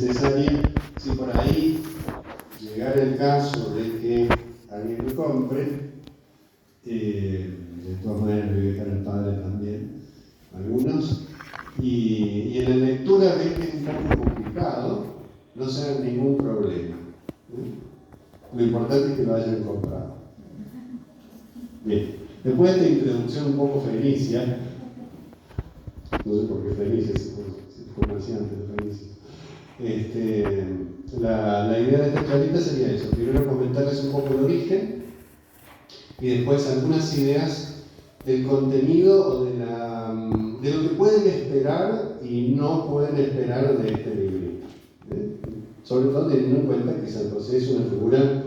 necesaria si por ahí llegara el caso de que alguien lo compre. De todas maneras le voy a dejar al padre también, algunos. Y en la lectura ven que es un poco complicado, no se hagan ningún problema. Lo importante es que lo hayan comprado. Bien, después de esta introducción un poco fenicia, no sé por qué fenicia, es comerciante de fenicia. La idea de esta charlita sería eso: primero comentarles un poco el origen y después algunas ideas del contenido o de lo que pueden esperar y no pueden esperar de este librito. Sobre todo teniendo en cuenta que San José es una figura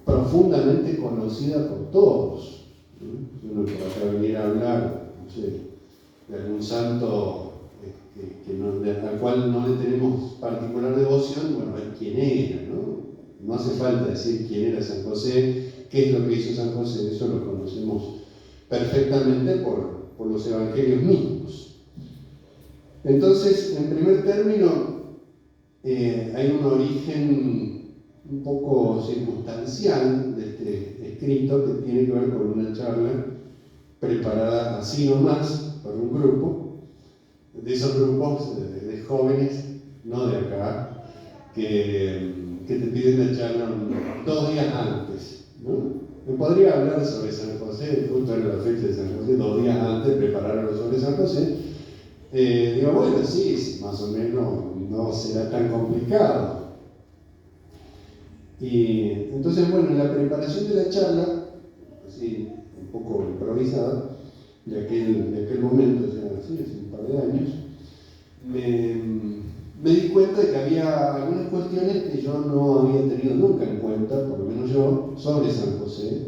profundamente conocida por todos. Si uno que va a venir a hablar, no sé, de algún santo al cual no le tenemos particular devoción, bueno, es quién era, ¿no? No hace falta decir quién era San José, qué es lo que hizo San José, eso lo conocemos perfectamente por los evangelios mismos. Entonces, en primer término, hay un origen un poco circunstancial de este escrito que tiene que ver con una charla preparada así nomás por un grupo, de esos grupos de jóvenes, no de acá, que te piden la charla 2 días antes, ¿no? Me podría hablar sobre San José, justo en la fecha de San José, 2 días antes, prepararlo sobre San José. Digo, bueno, sí, más o menos no será tan complicado. Y entonces, bueno, en la preparación de la charla, así un poco improvisada, de aquel momento, o sea, sí, hace un par de años, me di cuenta de que había algunas cuestiones que yo no había tenido nunca en cuenta, por lo menos yo, sobre San José,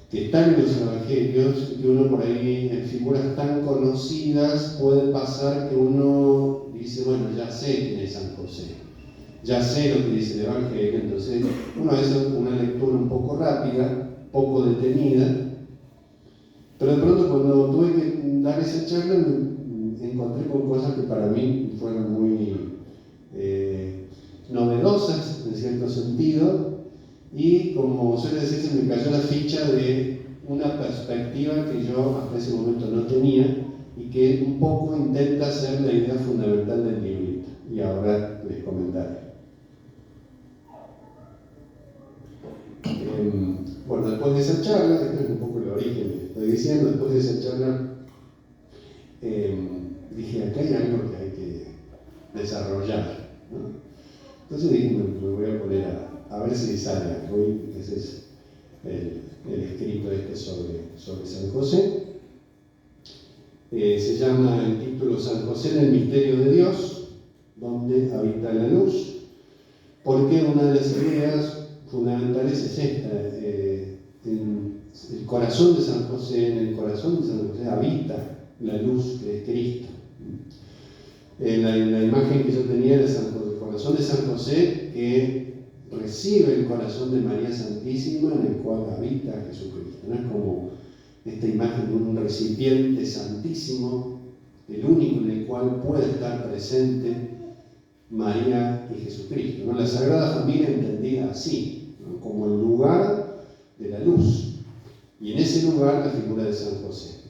que están en los evangelios, que uno por ahí en figuras tan conocidas puede pasar que uno dice, bueno, ya sé quién es San José, ya sé lo que dice el evangelio, entonces uno hace una lectura un poco rápida, poco detenida, pero de pronto cuando tuve que dar esa charla me encontré con cosas que para mí fueron muy novedosas en cierto sentido, y como suele decirse, me cayó la ficha de una perspectiva que yo hasta ese momento no tenía y que un poco intenta ser la idea fundamental del librito, y ahora les comentaré. Bueno, después de esa charla, esto es un poco el origen que estoy diciendo, después de esa charla dije, acá hay algo que hay que desarrollar, ¿no? Entonces dije, me voy a poner a ver si sale algo, y ese es el escrito sobre San José. Se llama el título San José en el misterio de Dios, donde habita la luz, porque una de las ideas fundamentales es esta: el corazón de San José, en el corazón de San José habita la luz que es Cristo. La imagen que yo tenía era el corazón de San José, que recibe el corazón de María Santísima, en el cual habita Jesucristo. No es como esta imagen de un recipiente santísimo, el único en el cual puede estar presente María y Jesucristo, ¿no? La Sagrada Familia entendida así, ¿no? Como el lugar de la luz, y en ese lugar la figura de San José.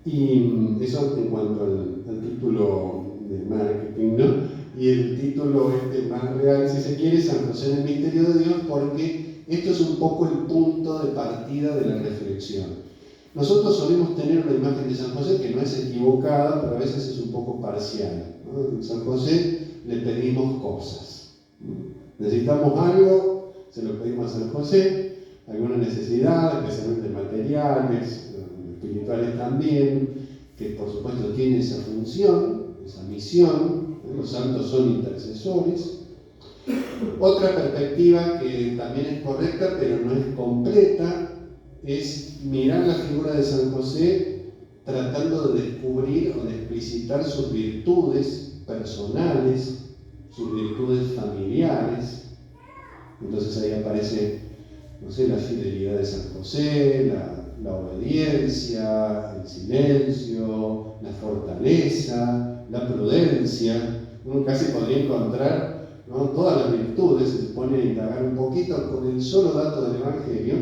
Y eso en cuanto al título de marketing, ¿no? Y el título más real, si se quiere, San José en el misterio de Dios, porque esto es un poco el punto de partida de la reflexión. Nosotros solemos tener una imagen de San José que no es equivocada, pero a veces es un poco parcial, ¿no? En San José le pedimos cosas. Necesitamos algo, se lo pedimos a San José, alguna necesidad, especialmente materiales, espirituales también, que por supuesto tiene esa función, esa misión. Los santos son intercesores. Otra perspectiva que también es correcta, pero no es completa, es mirar la figura de San José tratando de descubrir o de explicitar sus virtudes personales, sus virtudes familiares. Entonces ahí aparece, no sé, la fidelidad de San José, la obediencia, el silencio, la fortaleza, la prudencia. Uno casi podría encontrar, ¿no?, todas las virtudes, se pone a indagar un poquito con el solo dato del Evangelio,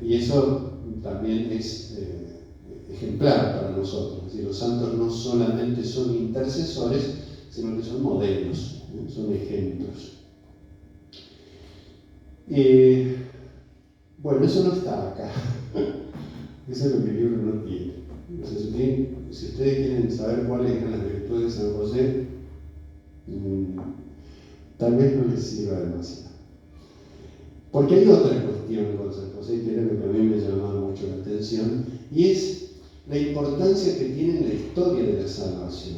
y eso también es ejemplar para nosotros. Es decir, los santos no solamente son intercesores, sino que son modelos, son ejemplos. Bueno, eso no está acá. Eso es lo que el libro no tiene. Entonces, si ustedes quieren saber cuáles eran las virtudes de San José, tal vez no les sirva demasiado. Porque hay otra cuestión con San José que era lo que a mí me llamaba mucho la atención, y es la importancia que tiene en la historia de la salvación.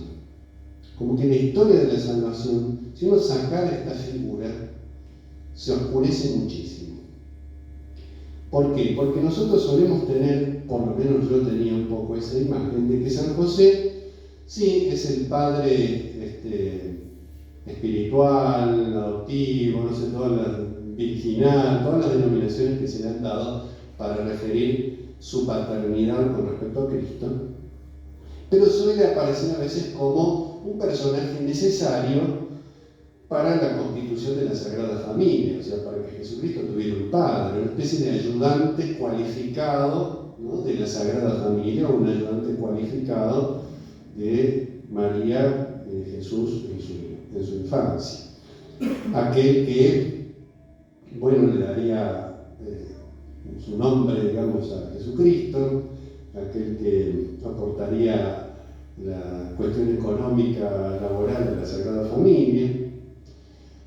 Como que en la historia de la salvación, si uno sacara esta figura, se oscurece muchísimo. ¿Por qué? Porque nosotros solemos tener, por lo menos yo tenía un poco esa imagen, de que San José, sí, es el padre espiritual, adoptivo, no sé, virginal, todas las denominaciones que se le han dado para referir su paternidad con respecto a Cristo, pero suele aparecer a veces como un personaje necesario para la constitución de la Sagrada Familia, o sea, para que Jesucristo tuviera un padre, una especie de ayudante cualificado, ¿no?, de la Sagrada Familia, o un ayudante cualificado de María, Jesús en su infancia. Aquel que, bueno, le daría su nombre, digamos, a Jesucristo, aquel que aportaría la cuestión económica laboral de la Sagrada Familia,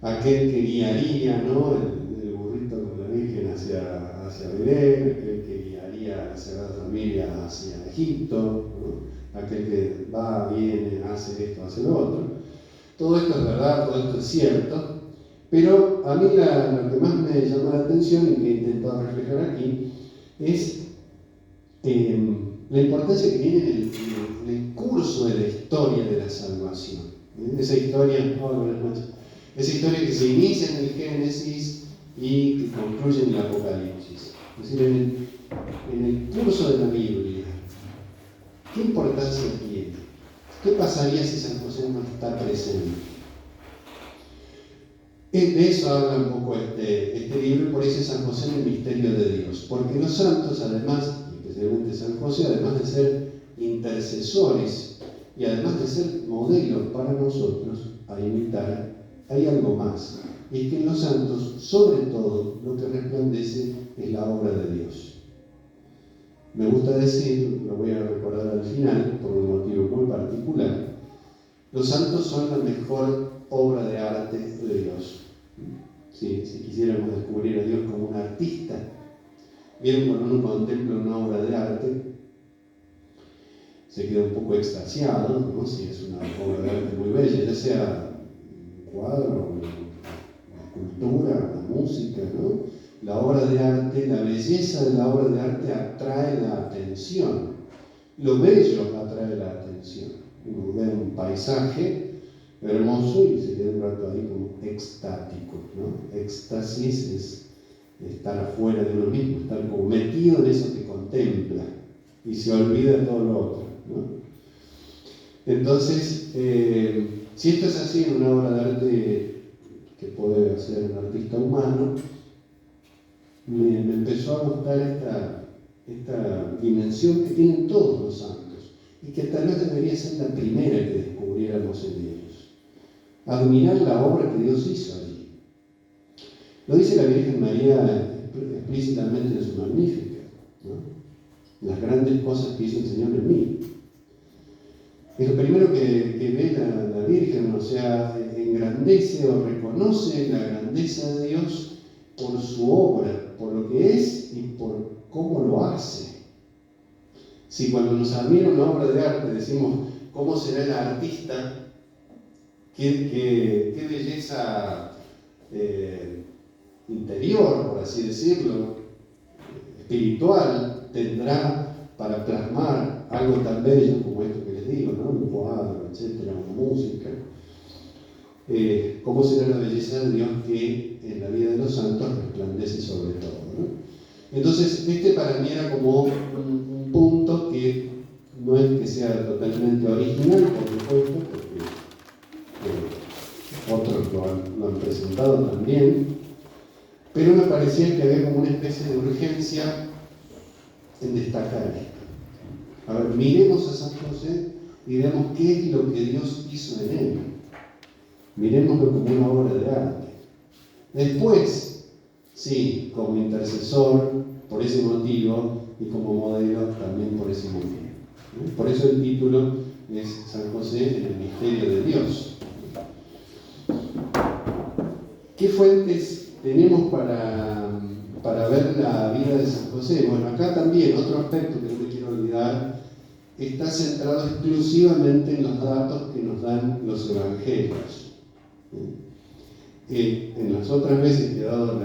aquel que guiaría, ¿no?, el burrito con la Virgen hacia Belén, aquel que guiaría a la Sagrada Familia hacia Egipto, ¿no?, aquel que va, viene, hace esto, hace lo otro. Todo esto es verdad, todo esto es cierto, pero a mí lo que más me llama la atención y que he intentado reflejar aquí es la importancia que tiene en el curso de la historia de la salvación. Esa historia, esa historia que se inicia en el Génesis y que concluye en el Apocalipsis. Es decir, en el curso de la Biblia, ¿qué importancia tiene? ¿Qué pasaría si San José no está presente? De eso habla un poco este libro, y por eso San José en el misterio de Dios. Porque los santos, además, especialmente San José, además de ser intercesores y además de ser modelos para nosotros a imitar, hay algo más. Y es que en los santos, sobre todo, lo que resplandece es la obra de Dios. Me gusta decir, lo voy a recordar al final, por un motivo muy particular, los santos son la mejor obra de arte de Dios. Si quisiéramos descubrir a Dios como un artista, vieron, cuando uno contempla una obra de arte, se queda un poco extasiado, ¿no?, si es una obra de arte muy bella, ya sea un cuadro, una escultura, una música, ¿no? La obra de arte, la belleza de la obra de arte atrae la atención. Lo bello atrae la atención. Uno ve un paisaje hermoso y se queda un rato ahí como extático, ¿no? Éxtasis es estar afuera de uno mismo, estar como metido en eso que contempla y se olvida de todo lo otro, ¿no? Entonces, si esto es así en una obra de arte que puede hacer un artista humano, me empezó a gustar esta dimensión que tienen todos los santos y que tal vez debería ser la primera que descubriéramos en ellos. Admirar la obra que Dios hizo allí. Lo dice la Virgen María explícitamente en su Magnífica, ¿no? Las grandes cosas que hizo el Señor en mí. Es lo primero que ve la Virgen, o sea, engrandece o reconoce la grandeza de Dios por su obra, por lo que es y por cómo lo hace. Si cuando nos admira una obra de arte decimos, ¿cómo será el artista? ¿Qué belleza interior, por así decirlo, espiritual tendrá para plasmar algo tan bello como esto que les digo, ¿no? Un cuadro, etcétera, una música? ¿Cómo será la belleza de Dios que en la vida de los santos resplandece sobre todo, ¿no? Entonces, para mí era como un punto que no es que sea totalmente original, por supuesto, porque otros lo han presentado también, pero me parecía que había como una especie de urgencia en destacar esto. A ver, miremos a San José y veamos qué es lo que Dios hizo en él. Miremoslo como una obra de arte. Después, sí, como intercesor, por ese motivo, y como modelo también por ese motivo. Por eso el título es San José en el misterio de Dios. ¿Qué fuentes tenemos para ver la vida de San José? Bueno, acá también otro aspecto que no me quiero olvidar está centrado exclusivamente en los datos que nos dan los evangelios. En las otras veces que he dado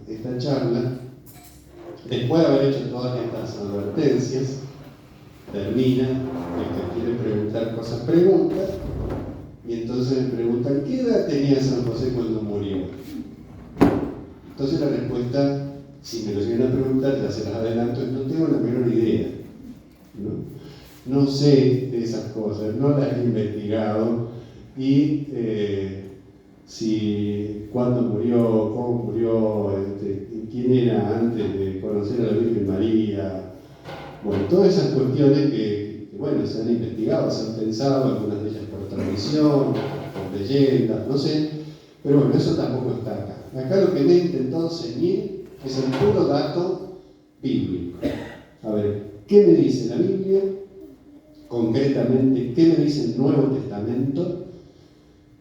esta charla, después de haber hecho todas estas advertencias, termina el que quiere preguntar cosas, pregunta, y entonces me preguntan, ¿qué edad tenía San José cuando murió? Entonces la respuesta, si me lo llegan a preguntar, ya se las adelanto, es no tengo la menor idea. No sé de esas cosas, no las he investigado, y cuándo murió, cómo murió, quién era antes de conocer a la Virgen María. Bueno, todas esas cuestiones que se han investigado, se han pensado, algunas de ellas por tradición, por leyendas, no sé, pero bueno, eso tampoco está acá. Acá lo que me he intentado ceñir es el puro dato bíblico. A ver, ¿qué me dice la Biblia? Concretamente, ¿qué me dice el Nuevo Testamento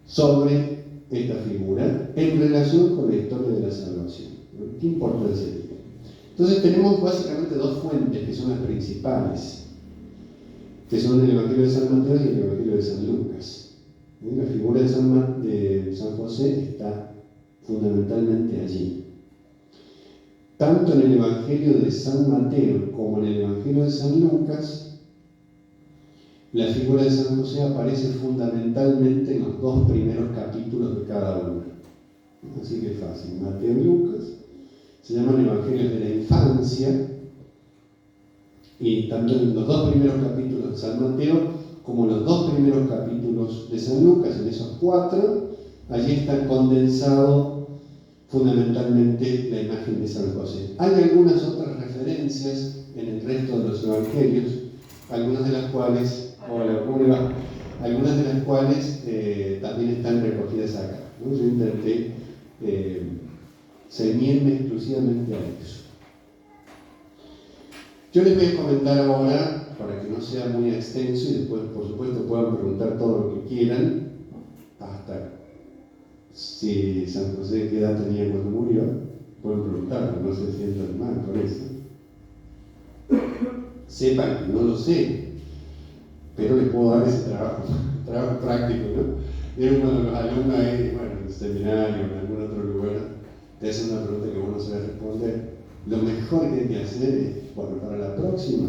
sobre esta figura en relación con la historia de la salvación? ¿Qué importancia tiene? Entonces tenemos básicamente dos fuentes que son las principales, que son el Evangelio de San Mateo y el Evangelio de San Lucas. La figura de San José está fundamentalmente allí. Tanto en el Evangelio de San Mateo como en el Evangelio de San Lucas, la figura de San José aparece fundamentalmente en los dos primeros capítulos de cada uno. Así que es fácil. Mateo y Lucas se llaman Evangelios de la infancia, y tanto en los dos primeros capítulos de San Mateo como en los dos primeros capítulos de San Lucas, en esos cuatro, allí está condensado fundamentalmente la imagen de San José. Hay algunas otras referencias en el resto de los evangelios, algunas de las cuales también están recogidas acá. Yo intenté ceñirme exclusivamente a eso. Yo les voy a comentar ahora, para que no sea muy extenso, y después, por supuesto, puedan preguntar todo lo que quieran, hasta si San José qué edad tenía cuando murió, pueden preguntarlo, no se sientan mal por eso. Sepan que no lo sé, pero les puedo dar ese trabajo práctico, ¿no? Era uno de los alumnos ahí, en el seminario, en algún otro lugar, te hacen una pregunta que uno sabe responder. Lo mejor que hay que hacer es, para la próxima,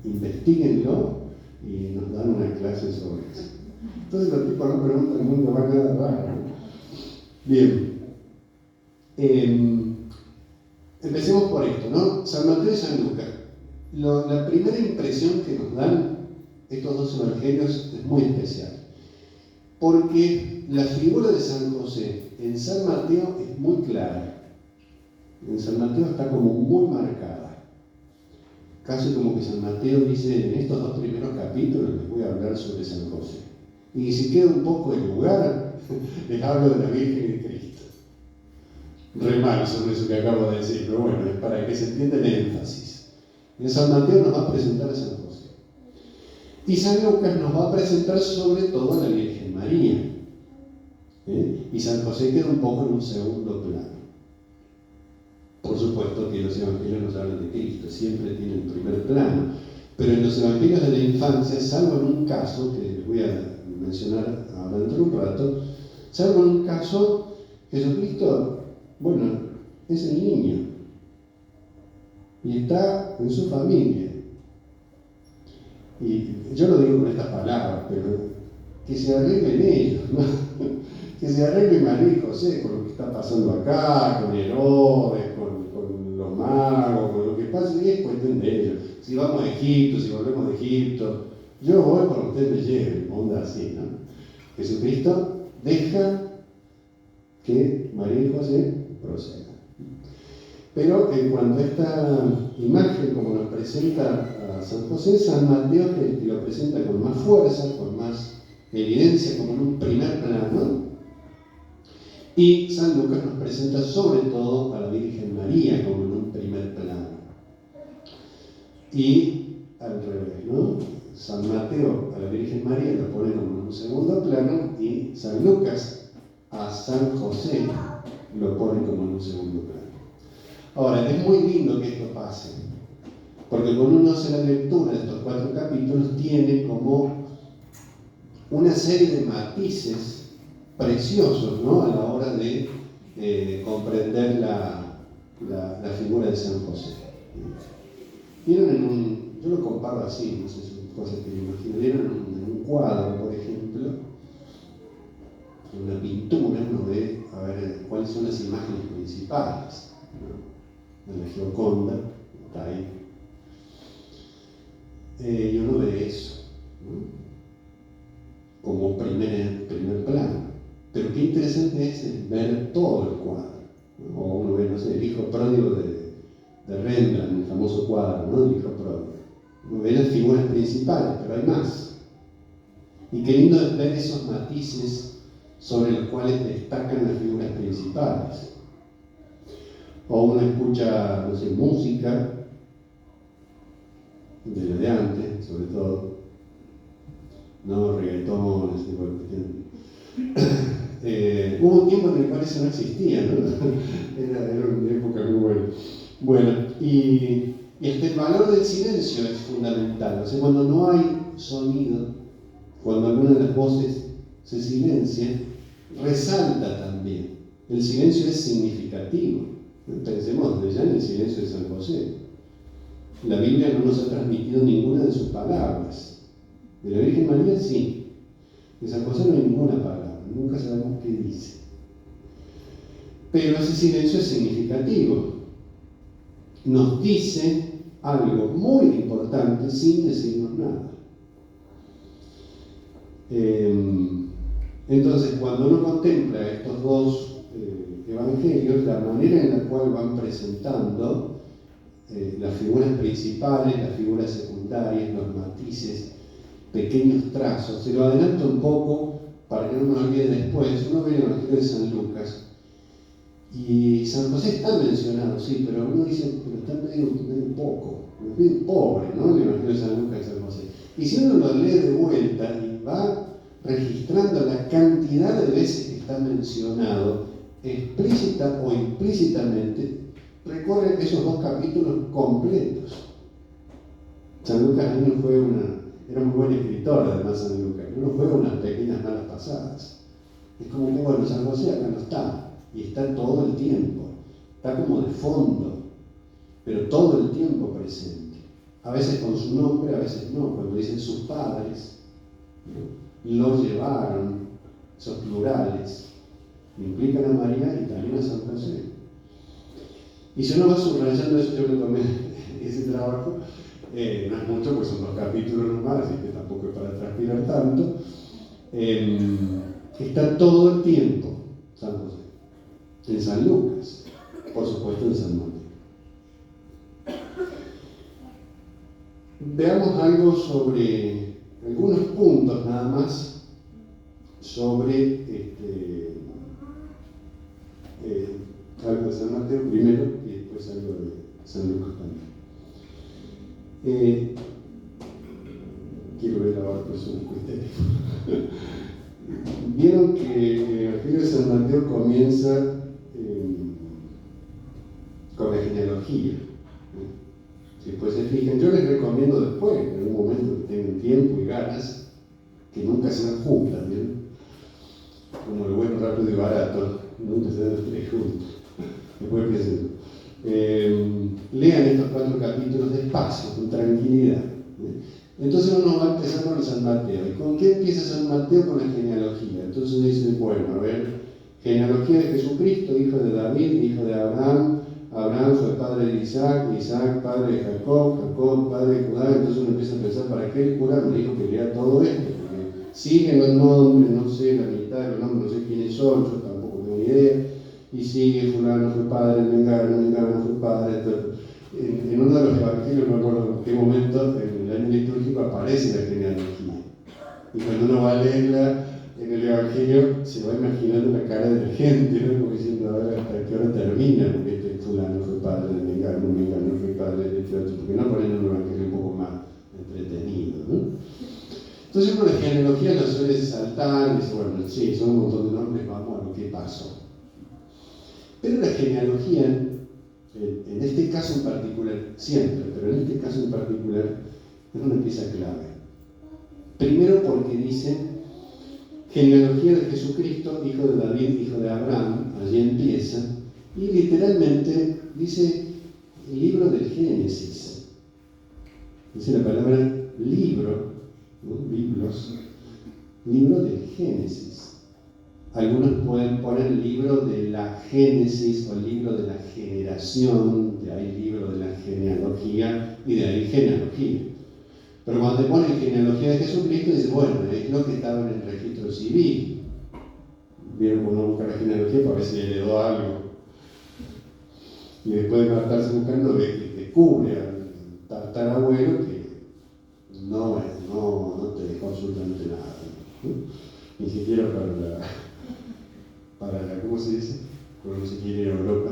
investiguenlo y nos dan una clase sobre eso. Entonces los tipos no preguntan mucho, va a quedar raro. Bien. Empecemos por esto, ¿no? San Mateo y San Lucas. La primera impresión que nos dan estos dos evangelios es muy especial, porque la figura de San José en San Mateo es muy clara. En San Mateo está como muy marcada. Casi como que San Mateo dice, en estos dos primeros capítulos les voy a hablar sobre San José. Y si queda un poco de lugar, les hablo de la Virgen y Cristo. Re mal sobre eso que acabo de decir, pero bueno, es para que se entienda el énfasis. En San Mateo nos va a presentar a San José. Y San Lucas nos va a presentar sobre todo a la Virgen María. Y San José queda un poco en un segundo plano. Por supuesto que los evangelios nos hablan de Cristo, siempre tienen primer plano, pero en los evangelios de la infancia, salvo en un caso que les voy a mencionar ahora dentro de un rato, salvo en un caso, Jesucristo, es el niño y está en su familia. Y yo lo digo con estas palabras, pero que se arreglen ellos, ¿no? Que se arreglen María y José con lo que está pasando acá, con Herodes, con los magos, con lo que pasa, y es cuestión de ellos. si vamos a Egipto, si volvemos de Egipto, yo voy para que usted me lleve, onda así, ¿no? Jesucristo deja que María y José procedan. Pero en cuanto a esta imagen, como nos presenta a San José, San Mateo que lo presenta con más fuerza, con más evidencia, como en un primer plano, y San Lucas nos presenta sobre todo a la Virgen María como en un primer plano. Y al revés, ¿no? San Mateo a la Virgen María lo pone como en un segundo plano y San Lucas a San José lo pone como en un segundo plano. Ahora, es muy lindo que esto pase, porque cuando uno hace la lectura de estos 4 capítulos tiene como una serie de matices preciosos, ¿no? A la hora de comprender la figura de San José. Vieron yo lo comparo así, no sé si son cosas que me imagino, vieron en un cuadro, por ejemplo, en una pintura, uno ve a ver cuáles son las imágenes principales, ¿no? De la Gioconda, está ahí. Y uno ve eso, ¿no? Como primer plano. Pero qué interesante es ver todo el cuadro, ¿no? O uno ve, no sé, el hijo pródigo de Rembrandt, el famoso cuadro, ¿no? El hijo pródigo. Uno ve las figuras principales, pero hay más. Y qué lindo es ver esos matices sobre los cuales destacan las figuras principales. O uno escucha, no sé, música, de lo de antes, sobre todo, no, reggaetón, ese tipo de cuestiones. Hubo un tiempo en el cual eso no existía, ¿no? Era una época muy buena. Bueno, y el valor del silencio es fundamental. O sea, cuando no hay sonido, cuando alguna de las voces se silencia, resalta también. El silencio es significativo. Pensemos ya en el silencio de San José. La Biblia no nos ha transmitido ninguna de sus palabras. De la Virgen María sí. De San José no hay ninguna palabra, nunca sabemos qué dice. Pero ese silencio es significativo. Nos dice algo muy importante sin decirnos nada. Entonces, cuando uno contempla estos 2 evangelios, la manera en la cual van presentando las figuras principales, las figuras secundarias, los matices, pequeños trazos. Se lo adelanto un poco para que no me olvide después. Uno ve el Evangelio de San Lucas y San José está mencionado, sí, pero uno dice, pero está medio poco, medio pobre, ¿no? El Evangelio de San Lucas y San José. Y si uno lo lee de vuelta y va registrando la cantidad de veces que está mencionado, explícita o implícitamente, recorre esos 2 capítulos completos. San Lucas era muy buen escritor, además San Lucas, no juega unas pequeñas malas pasadas. Es como que, bueno, San José acá no está, y está todo el tiempo, está como de fondo, pero todo el tiempo presente. A veces con su nombre, a veces no, cuando dicen sus padres, ¿no? Lo llevaron, esos plurales, implican a María y también a San José. Y si uno va subrayando eso, yo me tomé ese trabajo, no es mucho, pues son 2 capítulos nomás, así que tampoco es para transpirar tanto. Está todo el tiempo San José, en San Lucas, por supuesto en San Mateo. Veamos algo sobre algunos puntos nada más sobre algo de San Mateo primero y después algo de San Lucas también. Quiero ver ahora por su criterio. Vieron que el Evangelio de San Mateo comienza con la genealogía. Si después se fijan, yo les recomiendo después, en algún momento que tengan tiempo y ganas, que nunca sean juntas, ¿bien? Como el bueno, rápido y barato, nunca se dan los 3 juntos. Después presento. Lean estos 4 capítulos despacio, con tranquilidad. Entonces uno va a empezar con San Mateo. ¿Y con qué empieza San Mateo? Con la genealogía. Entonces dice, bueno, a ver, genealogía de Jesucristo, hijo de David, hijo de Abraham, Abraham fue padre de Isaac, Isaac padre de Jacob, Jacob padre de Judá. Entonces uno empieza a pensar, ¿para qué el cura me dijo que lea todo esto? Porque siguen los nombres, no sé, la mitad de los nombres, no sé quiénes son, yo tampoco tengo ni idea. Y sigue, fulano fue padre, Mengano fue padre. En uno de los evangelios, no me acuerdo en qué momento, en el año litúrgico aparece la genealogía. Y cuando uno va a leerla en el evangelio, se va imaginando la cara de la gente, ¿no? Como diciendo, a ver hasta qué hora termina, porque este fulano fue padre de Mengano fue padre de este otro, porque no ponen un evangelio un poco más entretenido, ¿no? Entonces uno la genealogía la suele saltar y dice, bueno, sí, son un montón de nombres, vamos a lo que pasó. Pero la genealogía, en este caso en particular, siempre, pero en este caso en particular, es una pieza clave. Primero porque dice, genealogía de Jesucristo, hijo de David, hijo de Abraham, allí empieza, y literalmente dice el libro del Génesis. Dice la palabra libro, ¿no? Libros, libro del Génesis. Algunos pueden poner el libro de la Génesis o el libro de la generación, de ahí libro de la genealogía y de ahí genealogía. Pero cuando te ponen genealogía de Jesucristo, dices, bueno, es lo que estaba en el registro civil. Vieron cuando uno busca la genealogía para ver si heredó algo. Y después de matarse buscando, descubre al tatarabuelo que no te dejó absolutamente nada, ¿no? Ni siquiera para la, ¿cómo se dice? Cuando se quiere ir a Europa.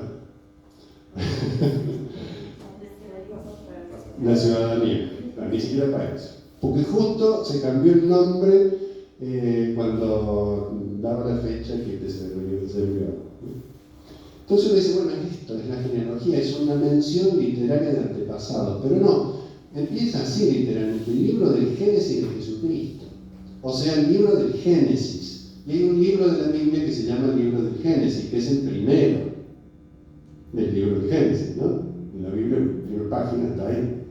La ciudadanía, ni siquiera para eso. Porque justo se cambió el nombre cuando daba la fecha que te sirvió. Entonces uno dice, bueno, esto es la genealogía, es una mención literaria de antepasados, pero no, empieza así literalmente, el libro del Génesis de Jesucristo, o sea, el libro del Génesis. Y hay un libro de la Biblia que se llama el libro del Génesis, que es el primero del libro del Génesis, ¿no? En la Biblia, la primera página está ahí.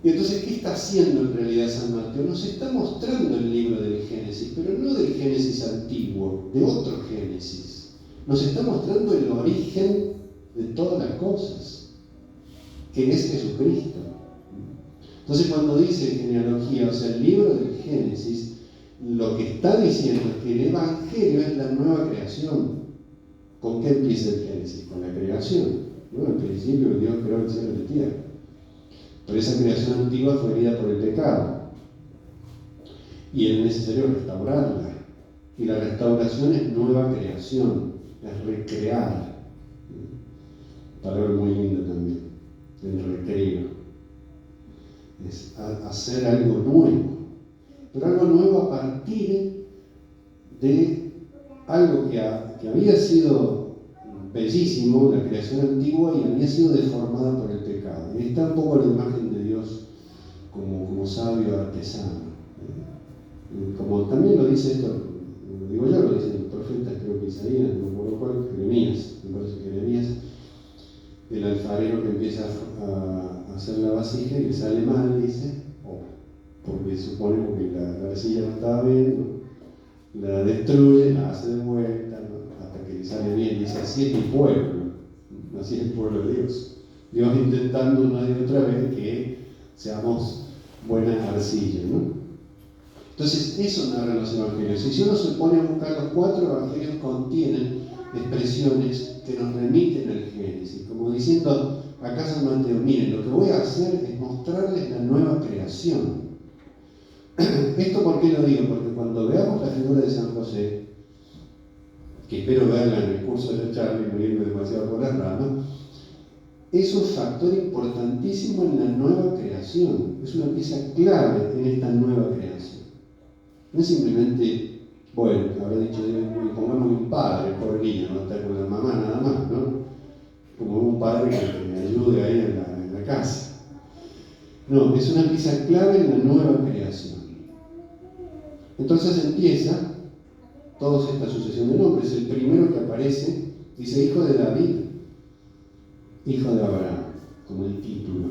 Y entonces, ¿qué está haciendo en realidad San Mateo? Nos está mostrando el libro del Génesis, pero no del Génesis antiguo, de otro Génesis. Nos está mostrando el origen de todas las cosas, que es Jesucristo. Entonces, cuando dice genealogía, o sea, el libro del Génesis, lo que está diciendo es que el Evangelio es la nueva creación. ¿Con qué empieza el Génesis? Con la creación, ¿no? Al principio Dios creó el cielo y la tierra. Pero esa creación antigua fue herida por el pecado. Y es necesario restaurarla. Y la restauración es nueva creación, es recrear. Palabra muy linda también, el recreo. Es hacer algo nuevo. Pero algo nuevo a partir de algo que había sido bellísimo, la creación antigua, y había sido deformada por el pecado. Y está un poco la imagen de Dios como sabio artesano. Como también lo dice esto, lo digo yo, lo dicen los profetas, creo que Isaías, no me acuerdo cuál, Jeremías, me parece que Jeremías, el alfarero que empieza a hacer la vasija y le sale mal, dice, porque supone que la arcilla no estaba bien, ¿no? La destruye, la hace de vuelta, ¿no? Hasta que le sale bien. Dice, así es mi pueblo, así es el pueblo de Dios. Dios intentando una y otra vez que seamos buena arcilla, ¿no? Entonces, eso narran los evangelios. Y si uno se pone a buscar, los 4 evangelios contienen expresiones que nos remiten al Génesis, como diciendo, acá San Mateo, miren, lo que voy a hacer es mostrarles la nueva creación. ¿Esto por qué lo digo? Porque cuando veamos la figura de San José, que espero verla en el curso de la charla y no irme demasiado por las ramas, es un factor importantísimo en la nueva creación. Es una pieza clave en esta nueva creación. No es simplemente, bueno, habrá dicho Dios, pongamos un padre, pobre niño, no está con la mamá nada más, ¿no? Como un padre que me ayude ahí en la casa. No, es una pieza clave en la nueva creación. Entonces empieza toda esta sucesión de nombres. El primero que aparece dice hijo de David, hijo de Abraham, como el título.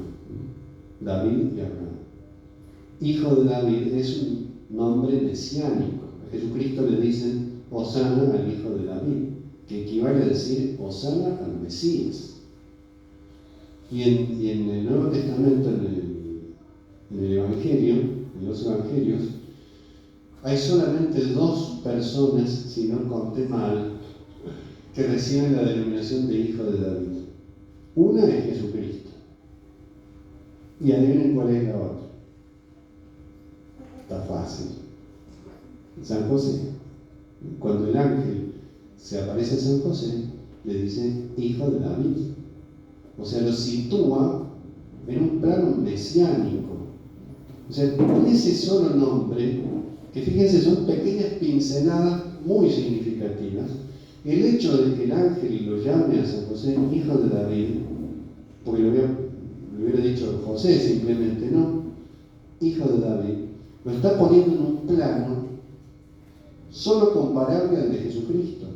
David y Abraham. Hijo de David es un nombre mesiánico. A Jesucristo le dicen Hosana al hijo de David, que equivale a decir Hosana al Mesías. Y en el Nuevo Testamento, en el Evangelio, en los Evangelios, hay solamente 2 personas, si no conté mal, que reciben la denominación de hijo de David. Una es Jesucristo. Y adivinen cuál es la otra. Está fácil. San José. Cuando el ángel se aparece a San José, le dice hijo de David. O sea, lo sitúa en un plano mesiánico. O sea, con ese solo nombre, que fíjense, son pequeñas pinceladas muy significativas, el hecho de que el ángel lo llame a San José hijo de David, porque lo hubiera dicho José simplemente, no, hijo de David, lo está poniendo en un plano solo comparable al de Jesucristo,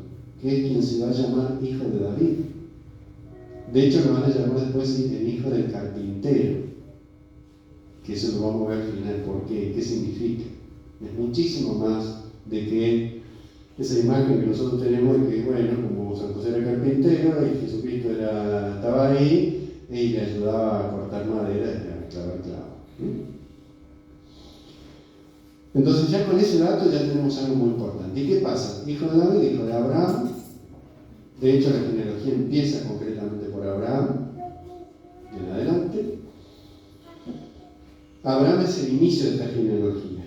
que es quien se va a llamar hijo de David. De hecho, lo van a llamar después el hijo del carpintero, que eso lo vamos a ver al final. ¿Por qué? ¿Qué significa? Es muchísimo más de que esa imagen que nosotros tenemos de que, bueno, como San José era carpintero y Jesucristo estaba ahí y le ayudaba a cortar madera y a clavar clavos. Entonces ya con ese dato ya tenemos algo muy importante. ¿Y qué pasa? Hijo de David, hijo de Abraham. De hecho, la genealogía empieza concretamente por Abraham, en adelante. Abraham es el inicio de esta genealogía.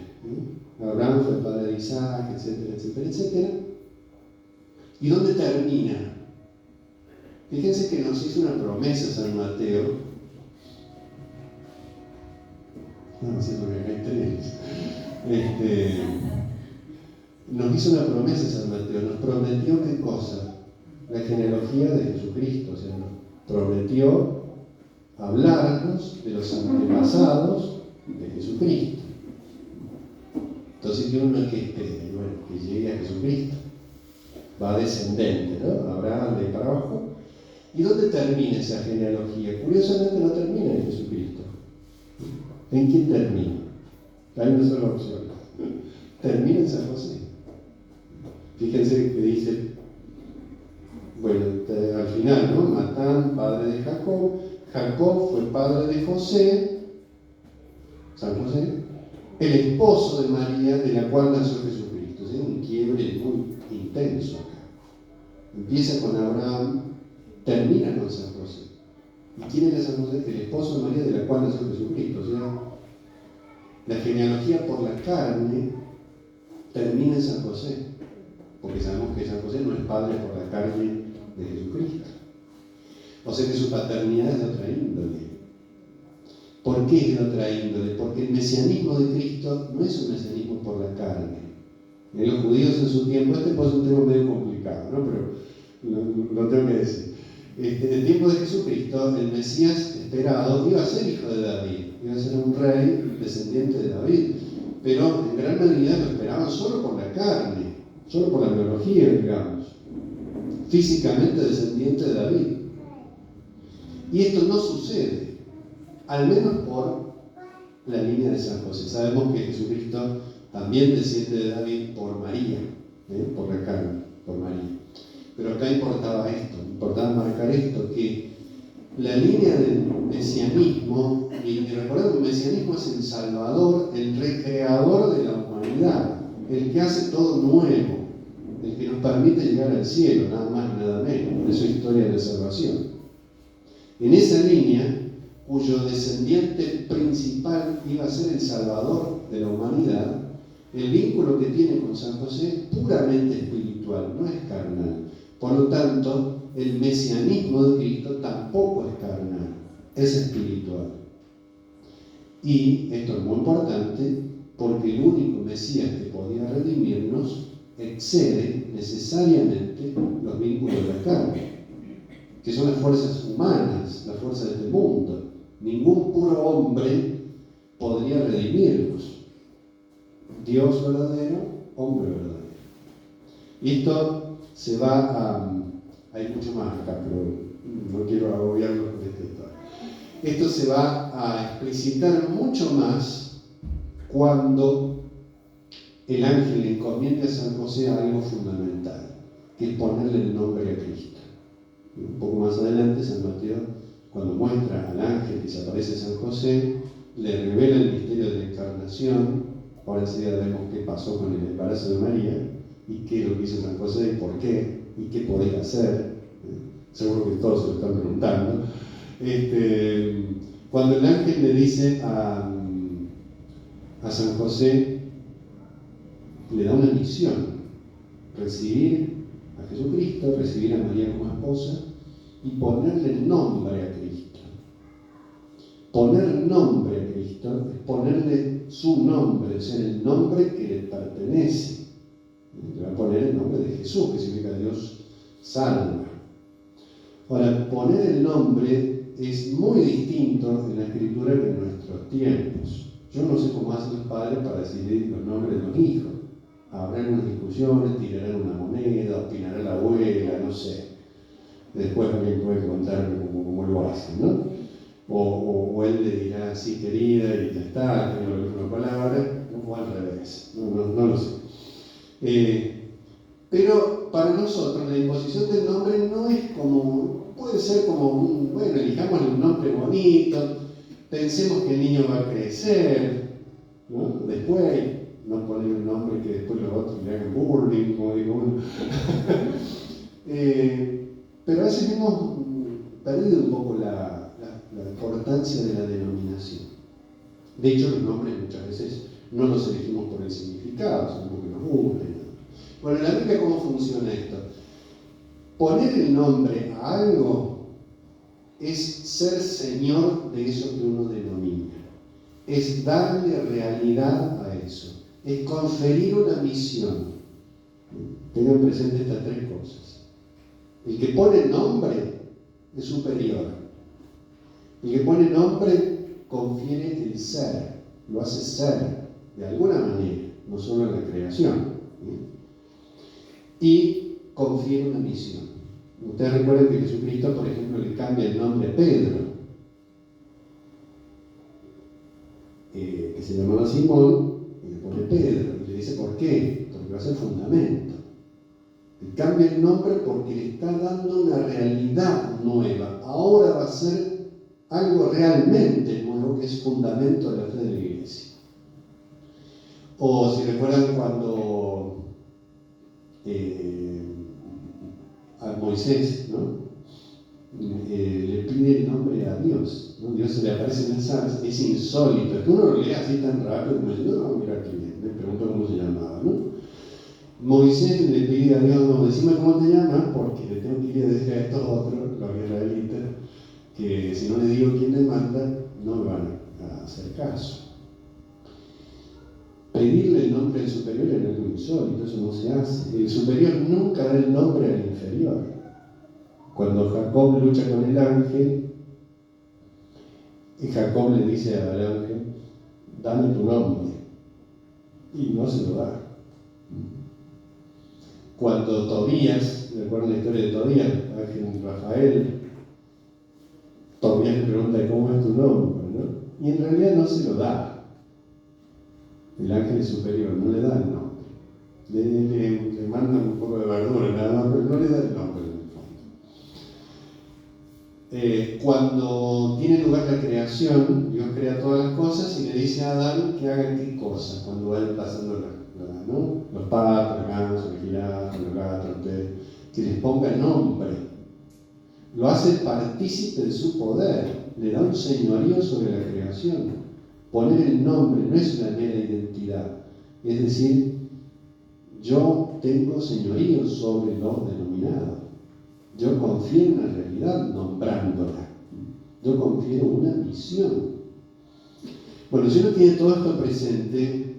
Abraham fue el padre de Isaac, etcétera, etcétera, etcétera. ¿Y dónde termina? Fíjense que nos hizo una promesa San Mateo. No sé por qué acá hay 3. Nos hizo una promesa San Mateo. Nos prometió qué cosa. La genealogía de Jesucristo, o sea, nos prometió hablarnos de los antepasados de Jesucristo. Entonces, ¿qué uno que espera? Bueno, que llegue a Jesucristo. Va descendente, ¿no? Abraham de ahí para abajo. ¿Y dónde termina esa genealogía? Curiosamente no termina en Jesucristo. ¿En quién termina? Hay una sola opción. Termina en San José. Fíjense que dice, bueno, al final, ¿no? Matán, padre de Jacob. Jacob fue padre de José, San José, el esposo de María, de la cual nació Jesucristo. Es un quiebre muy intenso acá. Empieza con Abraham, termina con San José. ¿Y quién era San José? El esposo de María, de la cual nació Jesucristo. O sea, la genealogía por la carne termina en San José, porque sabemos que San José no es padre por la carne de Jesucristo. O sea que su paternidad es de otra índole. ¿Por qué es de otra índole? Porque el mesianismo de Cristo no es un mesianismo por la carne. Los judíos en su tiempo, pues es un tema medio complicado, ¿no? Pero lo tengo que decir. En el tiempo de Jesucristo, el Mesías esperado iba a ser hijo de David, iba a ser un rey descendiente de David, pero en gran medida lo esperaban solo por la carne, solo por la biología, digamos, físicamente descendiente de David. Y esto no sucede, al menos por la línea de San José. Sabemos que Jesucristo también desciende de David por María, por la carne, por María. Pero acá importaba marcar esto, que la línea del mesianismo, y recordemos que el mesianismo es el salvador, el recreador de la humanidad, el que hace todo nuevo, el que nos permite llegar al cielo, nada más, nada menos. Por eso es historia de salvación. En esa línea, cuyo descendiente principal iba a ser el salvador de la humanidad, el vínculo que tiene con San José es puramente espiritual, no es carnal. Por lo tanto, el mesianismo de Cristo tampoco es carnal, es espiritual. Y esto es muy importante porque el único Mesías que podía redimirnos excede necesariamente los vínculos de la carne, que son las fuerzas humanas, las fuerzas de este mundo. Ningún puro hombre podría redimirnos. Dios verdadero, hombre verdadero. Y esto se va a... Hay mucho más acá, pero no quiero agobiarlo con esta historia. Esto se va a explicitar mucho más cuando el ángel le encomienda a San José algo fundamental, que es ponerle el nombre a Cristo. Un poco más adelante, San Mateo cuando muestra al ángel que se aparece a San José, le revela el misterio de la encarnación. Ahora enseguida vemos qué pasó con el embarazo de María y qué es lo que hizo San José y por qué y qué podía hacer. Seguro que todos se lo están preguntando. Cuando el ángel le dice a San José, le da una misión: recibir a Jesucristo, recibir a María como esposa y ponerle nombre a Cristo. Poner nombre a Cristo es ponerle su nombre, es decir, el nombre que le pertenece. Le va a poner el nombre de Jesús, que significa Dios salva. Ahora, poner el nombre es muy distinto en la Escritura que en nuestros tiempos. Yo no sé cómo hacen los padres para decidir los nombres de los hijos. Habrá unas discusiones, tirarán una moneda, opinará la abuela, no sé. Después alguien puede contarme cómo lo hacen, ¿no? O él le dirá, sí, querida, y ya está, tengo la última palabra, o al revés, no lo sé. Pero para nosotros la imposición del nombre no es como, puede ser como bueno, elijamos un nombre bonito, pensemos que el niño va a crecer, ¿no? Después, no poner un nombre que después los otros le hagan bullying, como digo uno. Pero a veces hemos perdido un poco la importancia de la denominación. De hecho, los nombres muchas veces no los elegimos por el significado, sino porque nos gustan. Bueno, en la Biblia, ¿cómo funciona esto? Poner el nombre a algo es ser señor de eso que uno denomina. Es darle realidad a eso. Es conferir una misión. Tengan presente estas tres cosas. El que pone nombre es superior. El que pone nombre confiere el ser, lo hace ser de alguna manera, no solo en la creación. Y confiere una misión. Ustedes recuerdan que Jesucristo, por ejemplo, le cambia el nombre a Pedro, que se llamaba Simón, y le pone Pedro, y le dice ¿por qué? Porque va a ser fundamento. Le cambia el nombre porque le está dando una realidad nueva. Ahora va a ser algo realmente nuevo que es fundamento de la fe de la Iglesia. O si recuerdan cuando a Moisés, ¿no? Le pide el nombre a Dios, ¿no? Dios se le aparece en el Salmo, es insólito, es que uno lo lee así tan rápido como dice, no, mira aquí, le pregunto cómo se llamaba, ¿no? Moisés le pide a Dios, no, decime cómo te llamas, porque le tengo que ir a decir a estos otros, los israelitas, que si no le digo quién le manda, no me van a hacer caso. Pedirle el nombre del superior es algo insólito, eso no se hace. El superior nunca da el nombre al inferior. Cuando Jacob lucha con el ángel, y Jacob le dice al ángel, dame tu nombre, y no se lo da. Cuando Tobías, ¿recuerdan la historia de Tobías? Ángel Rafael, Tobías le pregunta cómo es tu nombre, ¿no? Y en realidad no se lo da. El ángel es superior, no le da el nombre. Le manda un poco de verdura nada más, pero no le da el nombre en el fondo. Cuando tiene lugar la creación, Dios crea todas las cosas y le dice a Adán que haga qué cosa cuando vayan pasando ¿no? Los patos, los gansos, los jirafas, los gatos, que les ponga nombre. Lo hace partícipe de su poder, le da un señorío sobre la creación. Poner el nombre no es una mera identidad, es decir, yo tengo señorío sobre lo denominado. Yo confiero una realidad nombrándola. Yo confiero una misión. Bueno, si uno tiene todo esto presente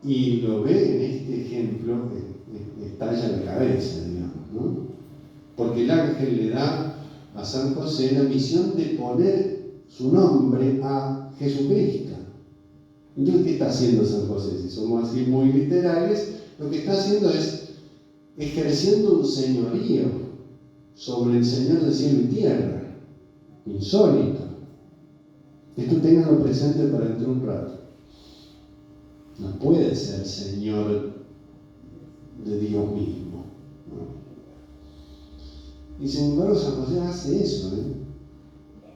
y lo ve en este ejemplo, estalla la cabeza, digamos, ¿no? Porque el ángel le da a San José la misión de poner su nombre a Jesucristo. Entonces, ¿qué está haciendo San José? Si somos así muy literales, lo que está haciendo es ejerciendo un señorío sobre el Señor de cielo y tierra. Insólito. Esto ténganlo presente para dentro de un rato. No puede ser Señor de Dios mismo, ¿no? Y sin embargo San José hace eso,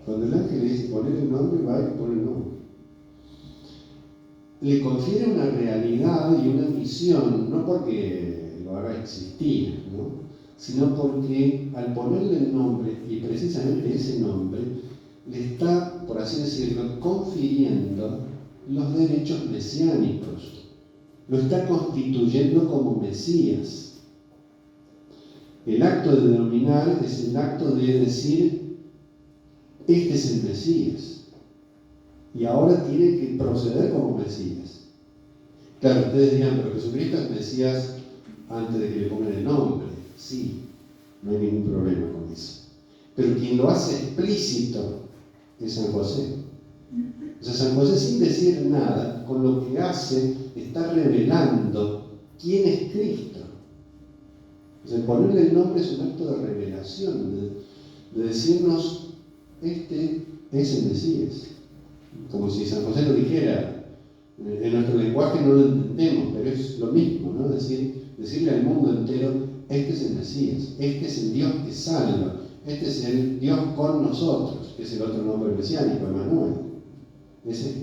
Cuando el ángel le dice poner el nombre, va y pone el nombre. Le confiere una realidad y una misión, no porque lo haga existir, ¿no? Sino porque al ponerle el nombre, y precisamente ese nombre, le está, por así decirlo, confiriendo los derechos mesiánicos. Lo está constituyendo como Mesías. El acto de denominar es el acto de decir, este es el Mesías. Y ahora tiene que proceder como Mesías. Claro, ustedes dirán, pero Jesucristo es Mesías antes de que le pongan el nombre. Sí, no hay ningún problema con eso. Pero quien lo hace explícito es San José. O sea, San José, sin decir nada, con lo que hace, está revelando quién es Cristo. O sea, ponerle el nombre es un acto de revelación, de decirnos, este es el Mesías. Como si San José lo dijera. En nuestro lenguaje no lo entendemos, pero es lo mismo, ¿no? Decirle al mundo entero, este es el Mesías, este es el Dios que salva, este es el Dios con nosotros, que es el otro nombre mesiánico, Emmanuel. Es este.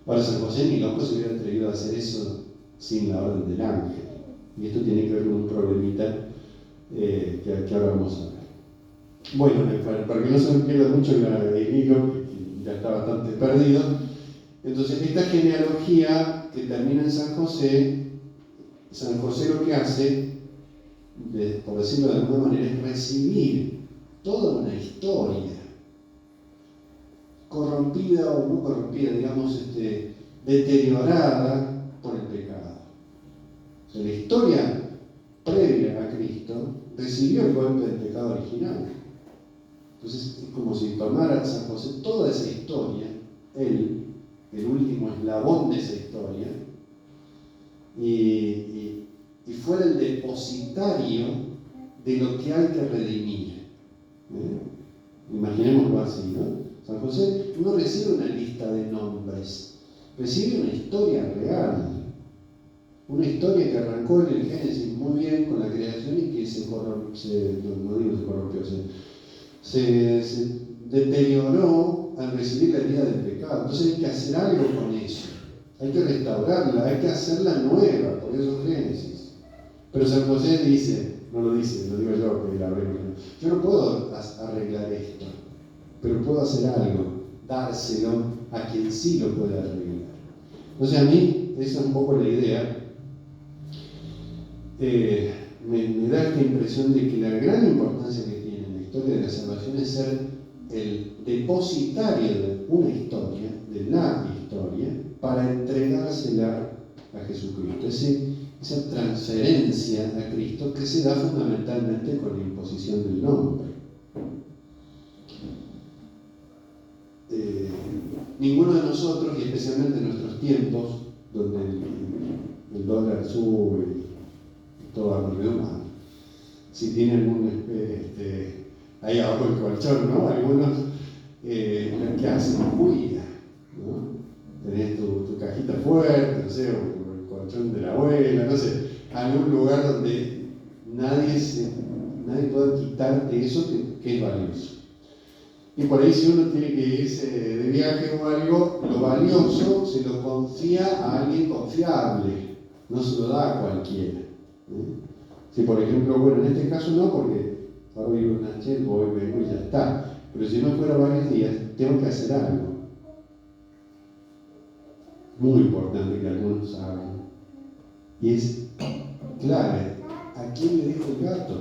Ahora, San José ni loco se hubiera atrevido a hacer eso sin la orden del ángel. Y esto tiene que ver con un problemita que ahora vamos a ver. Bueno, para que no se me pierda mucho el hilo, que ya está bastante perdido, entonces esta genealogía que termina en San José lo que hace, por decirlo de alguna manera, es recibir toda una historia, corrompida o no corrompida, digamos, deteriorada por el pecado. O sea, la historia previa a Cristo recibió el golpe del pecado original. Entonces es como si tomara San José toda esa historia, él, el último eslabón de esa historia, y fuera el depositario de lo que hay que redimir. Imaginémoslo así, ¿no? San José no recibe una lista de nombres, recibe una historia real, una historia que arrancó en el Génesis muy bien con la creación y que se deterioró al recibir la herida del pecado. Entonces hay que hacer algo con eso, hay que restaurarla, hay que hacerla nueva, por eso es Génesis. Pero San José dice, no lo dice, lo digo yo que la arreglo. Yo no puedo arreglar esto, pero puedo hacer algo, dárselo a quien sí lo puede arreglar. Entonces a mí, esa es un poco la idea. Me da esta impresión de que la gran importancia que tiene la historia de la salvación es ser el depositario de una historia, de la historia, para entregársela a Jesucristo. Esa transferencia a Cristo que se da fundamentalmente con la imposición del nombre. Ninguno de nosotros, y especialmente en nuestros tiempos, donde el dólar sube y todo va por mal, si tienen ahí abajo el colchón, ¿no? Algunos que hacen cuida, ¿no? Tenés tu cajita fuerte, no sé, o el colchón de la abuela, no sé, algún lugar donde nadie pueda quitarte eso que es valioso. Y por ahí, si uno tiene que irse de viaje o algo, lo valioso se lo confía a alguien confiable, no se lo da a cualquiera. Si, por ejemplo, bueno, en este caso no, porque ahora vivo en Nachel, voy, vengo y ya está. Pero si no fuera varios días, tengo que hacer algo. Muy importante que algunos hagan. Y es clave, ¿a quién le dejo el gato?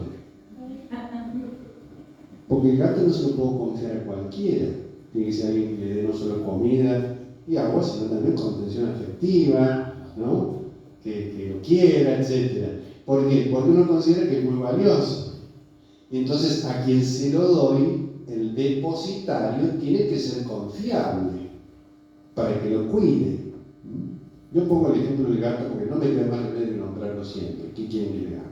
Porque el gato no se lo puedo confiar a cualquiera. Tiene que ser alguien que le dé no solo comida y agua, sino también contención afectiva, ¿no? Que lo quiera, etc. ¿Por qué? Porque uno considera que es muy valioso. Y entonces a quien se lo doy, el depositario tiene que ser confiable para que lo cuide. Yo pongo el ejemplo del gato porque no me queda más remedio que nombrarlo siempre. ¿Qué quieren que le haga?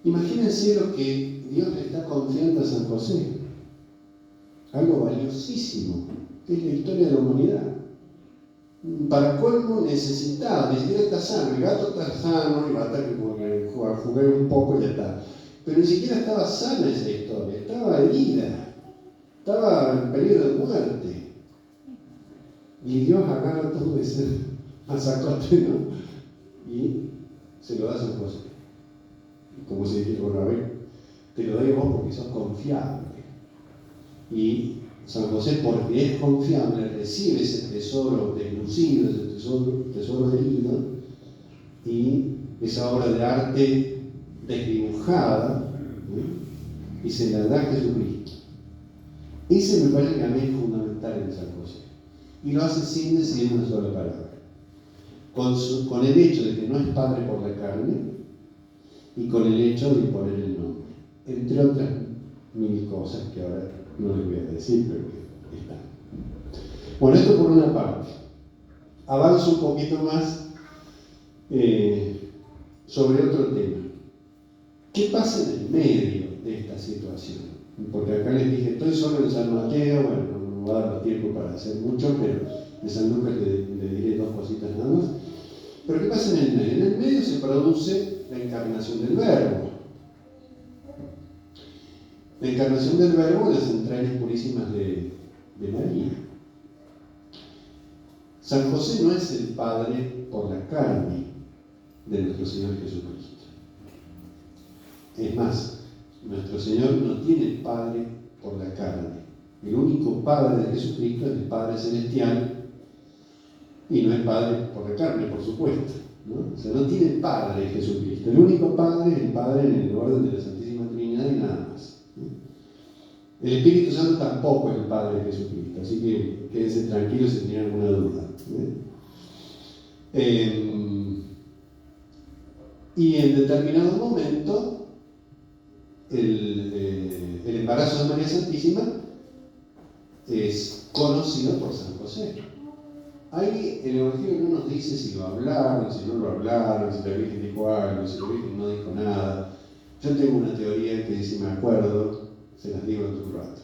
Imagínense lo que Dios le está confiando a San José. Algo valiosísimo, que es la historia de la humanidad. Para colmo necesitado, ni siquiera está sano. El gato está sano y va a estar como que jugar un poco y ya está. pero ni siquiera estaba sana esa historia, estaba herida, estaba en peligro de muerte. Y Dios agarra todo ese masacote, ¿no? Y se lo da a San José. Como se dice, bueno, a ver, te lo doy a vos porque sos confiable. Y San José, porque es confiable, recibe ese tesoro deslucido, ese tesoro herido, y esa obra de arte desdibujada, ¿no? Y se la da a Jesucristo. Ese me parece que a mí es fundamental en San José. Y lo hace sin decir una sola palabra. Con el hecho de que no es padre por la carne y con el hecho de poner el nombre. Entre otras mil cosas que ahora no les voy a decir, pero que están. Bueno, esto por una parte. Avanzo un poquito más sobre otro tema. ¿Qué pasa en el medio de esta situación? Porque acá les dije, estoy solo en San Mateo, bueno, no me va a dar tiempo para hacer mucho, pero de San Lucas le diré dos cositas nada más. Pero ¿qué pasa en el medio? En el medio se produce la encarnación del Verbo. La encarnación del Verbo en las entrañas purísimas de María. San José no es el padre por la carne de nuestro Señor Jesucristo. Es más, nuestro Señor no tiene padre por la carne. El único padre de Jesucristo es el Padre Celestial y no es padre por la carne, por supuesto, ¿no? O sea, no tiene padre Jesucristo. El único padre es el Padre en el orden de la Santísima Trinidad y nada más, ¿no? El Espíritu Santo tampoco es el Padre de Jesucristo, así que quédense tranquilos si tienen alguna duda, y en determinado momento el embarazo de María Santísima es conocido por San José. Ahí el Evangelio no nos dice si lo hablaron, si no lo hablaron, si la Virgen dijo algo, si la Virgen no dijo nada. Yo tengo una teoría que si me acuerdo, se las digo en un rato.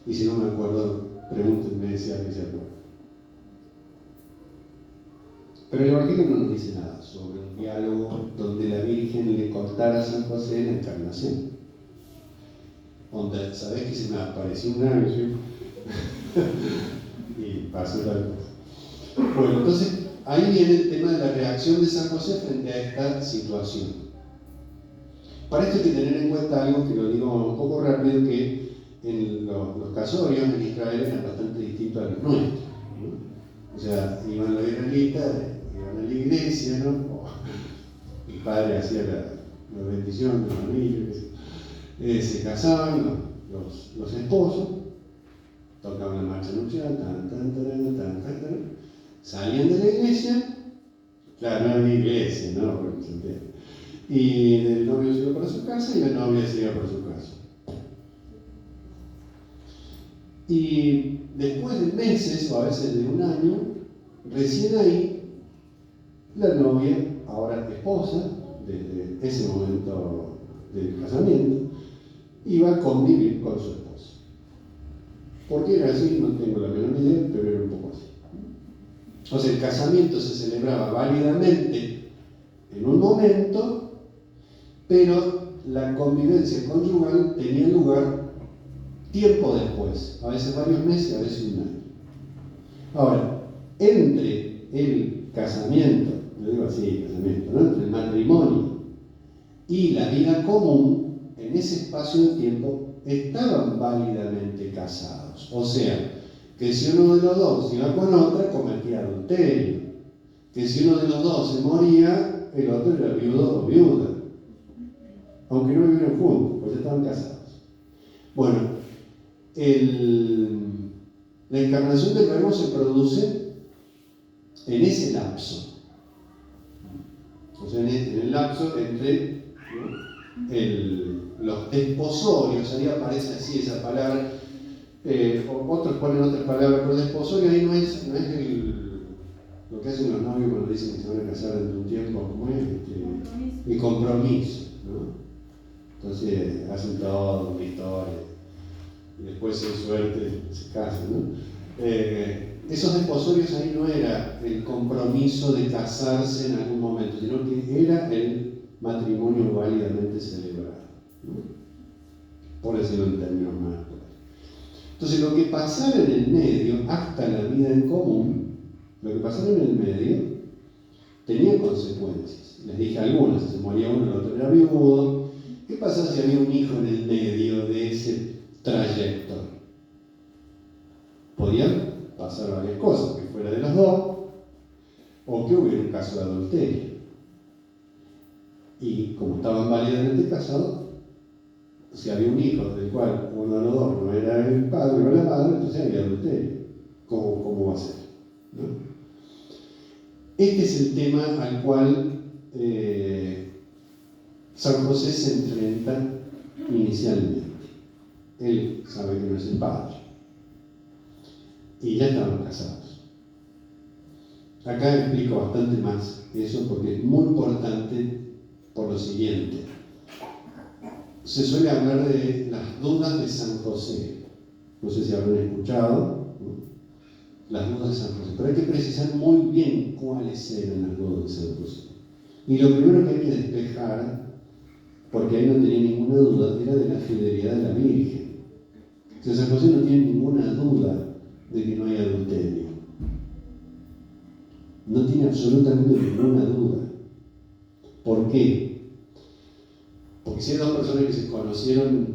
Y si no me acuerdo, pregúntenme si alguien se acuerda. Pero el Evangelio no nos dice nada sobre un diálogo donde la Virgen le contara a San José la encarnación. Donde, ¿sabés que se me apareció un ángel? Y pasó tal cosa. Bueno, entonces, ahí viene el tema de la reacción de San José frente a esta situación. Para esto hay que tener en cuenta algo que lo digo un poco rápido, que en los casorios en Israel eran bastante distintos a los nuestros, ¿no? O sea, iban los israelitas, iban a la iglesia, ¿no? El padre hacía la bendición de los anillos, se casaban los esposos, tocaban la marcha nupcial, salían de la iglesia, claro, no había iglesia, ¿no? Y el novio se iba para su casa y la novia se iba para su casa. Y después de meses, o a veces de un año, recién ahí, la novia, ahora esposa, desde ese momento del casamiento, iba a convivir con su esposo. ¿Por qué era así? No tengo la menor idea, pero era un poco así. O sea, el casamiento se celebraba válidamente en un momento, pero la convivencia conyugal tenía lugar tiempo después, a veces varios meses, a veces un año. Ahora, entre el casamiento, yo digo así, casamiento, ¿no? Entre el matrimonio y la vida común, en ese espacio de tiempo estaban válidamente casados. O sea, que si uno de los dos iba con otra, cometía adulterio. Que si uno de los dos se moría, el otro era viudo o viuda. Aunque no vivieron juntos, pues estaban casados. Bueno, la encarnación del Verbo se produce en ese lapso. O sea, en el lapso entre, ¿no? Los desposorios, ahí aparece así esa palabra, otros ponen otras palabras, pero desposorio ahí no es lo que hacen los novios cuando dicen que se van a casar dentro de un tiempo, ¿cómo es? El compromiso, ¿no? Entonces hacen todo, una historia, y después sin suerte se casan, ¿no? Esos desposorios ahí no era el compromiso de casarse en algún momento, sino que era el matrimonio válidamente celebrado. ¿no? Por decirlo en términos más actuales. Entonces, lo que pasara en el medio, hasta la vida en común, lo que pasara en el medio, tenía consecuencias. Les dije algunas: si se moría uno, el otro era viudo. ¿Qué pasa si había un hijo en el medio de ese trayecto? Podían pasar varias cosas, que fuera de los dos, o que hubiera un caso de adulterio. Y como estaban válidamente casados, si había un hijo del cual uno de los dos no era el padre o la madre, entonces había adulterio. ¿Cómo va a ser? ¿No? Este es el tema al cual San José se enfrenta inicialmente. Él sabe que no es el padre. Y ya estaban casados. Acá explico bastante más eso porque es muy importante por lo siguiente. Se suele hablar de las dudas de San José. No sé si habrán escuchado, ¿no? Las dudas de San José. Pero hay que precisar muy bien cuáles eran las dudas de San José. Y lo primero que hay que despejar, porque ahí no tenía ninguna duda, era de la fidelidad de la Virgen. O sea, San José no tiene ninguna duda de que no hay adulterio. No tiene absolutamente ninguna duda. ¿Por qué? Porque si hay dos personas que se conocieron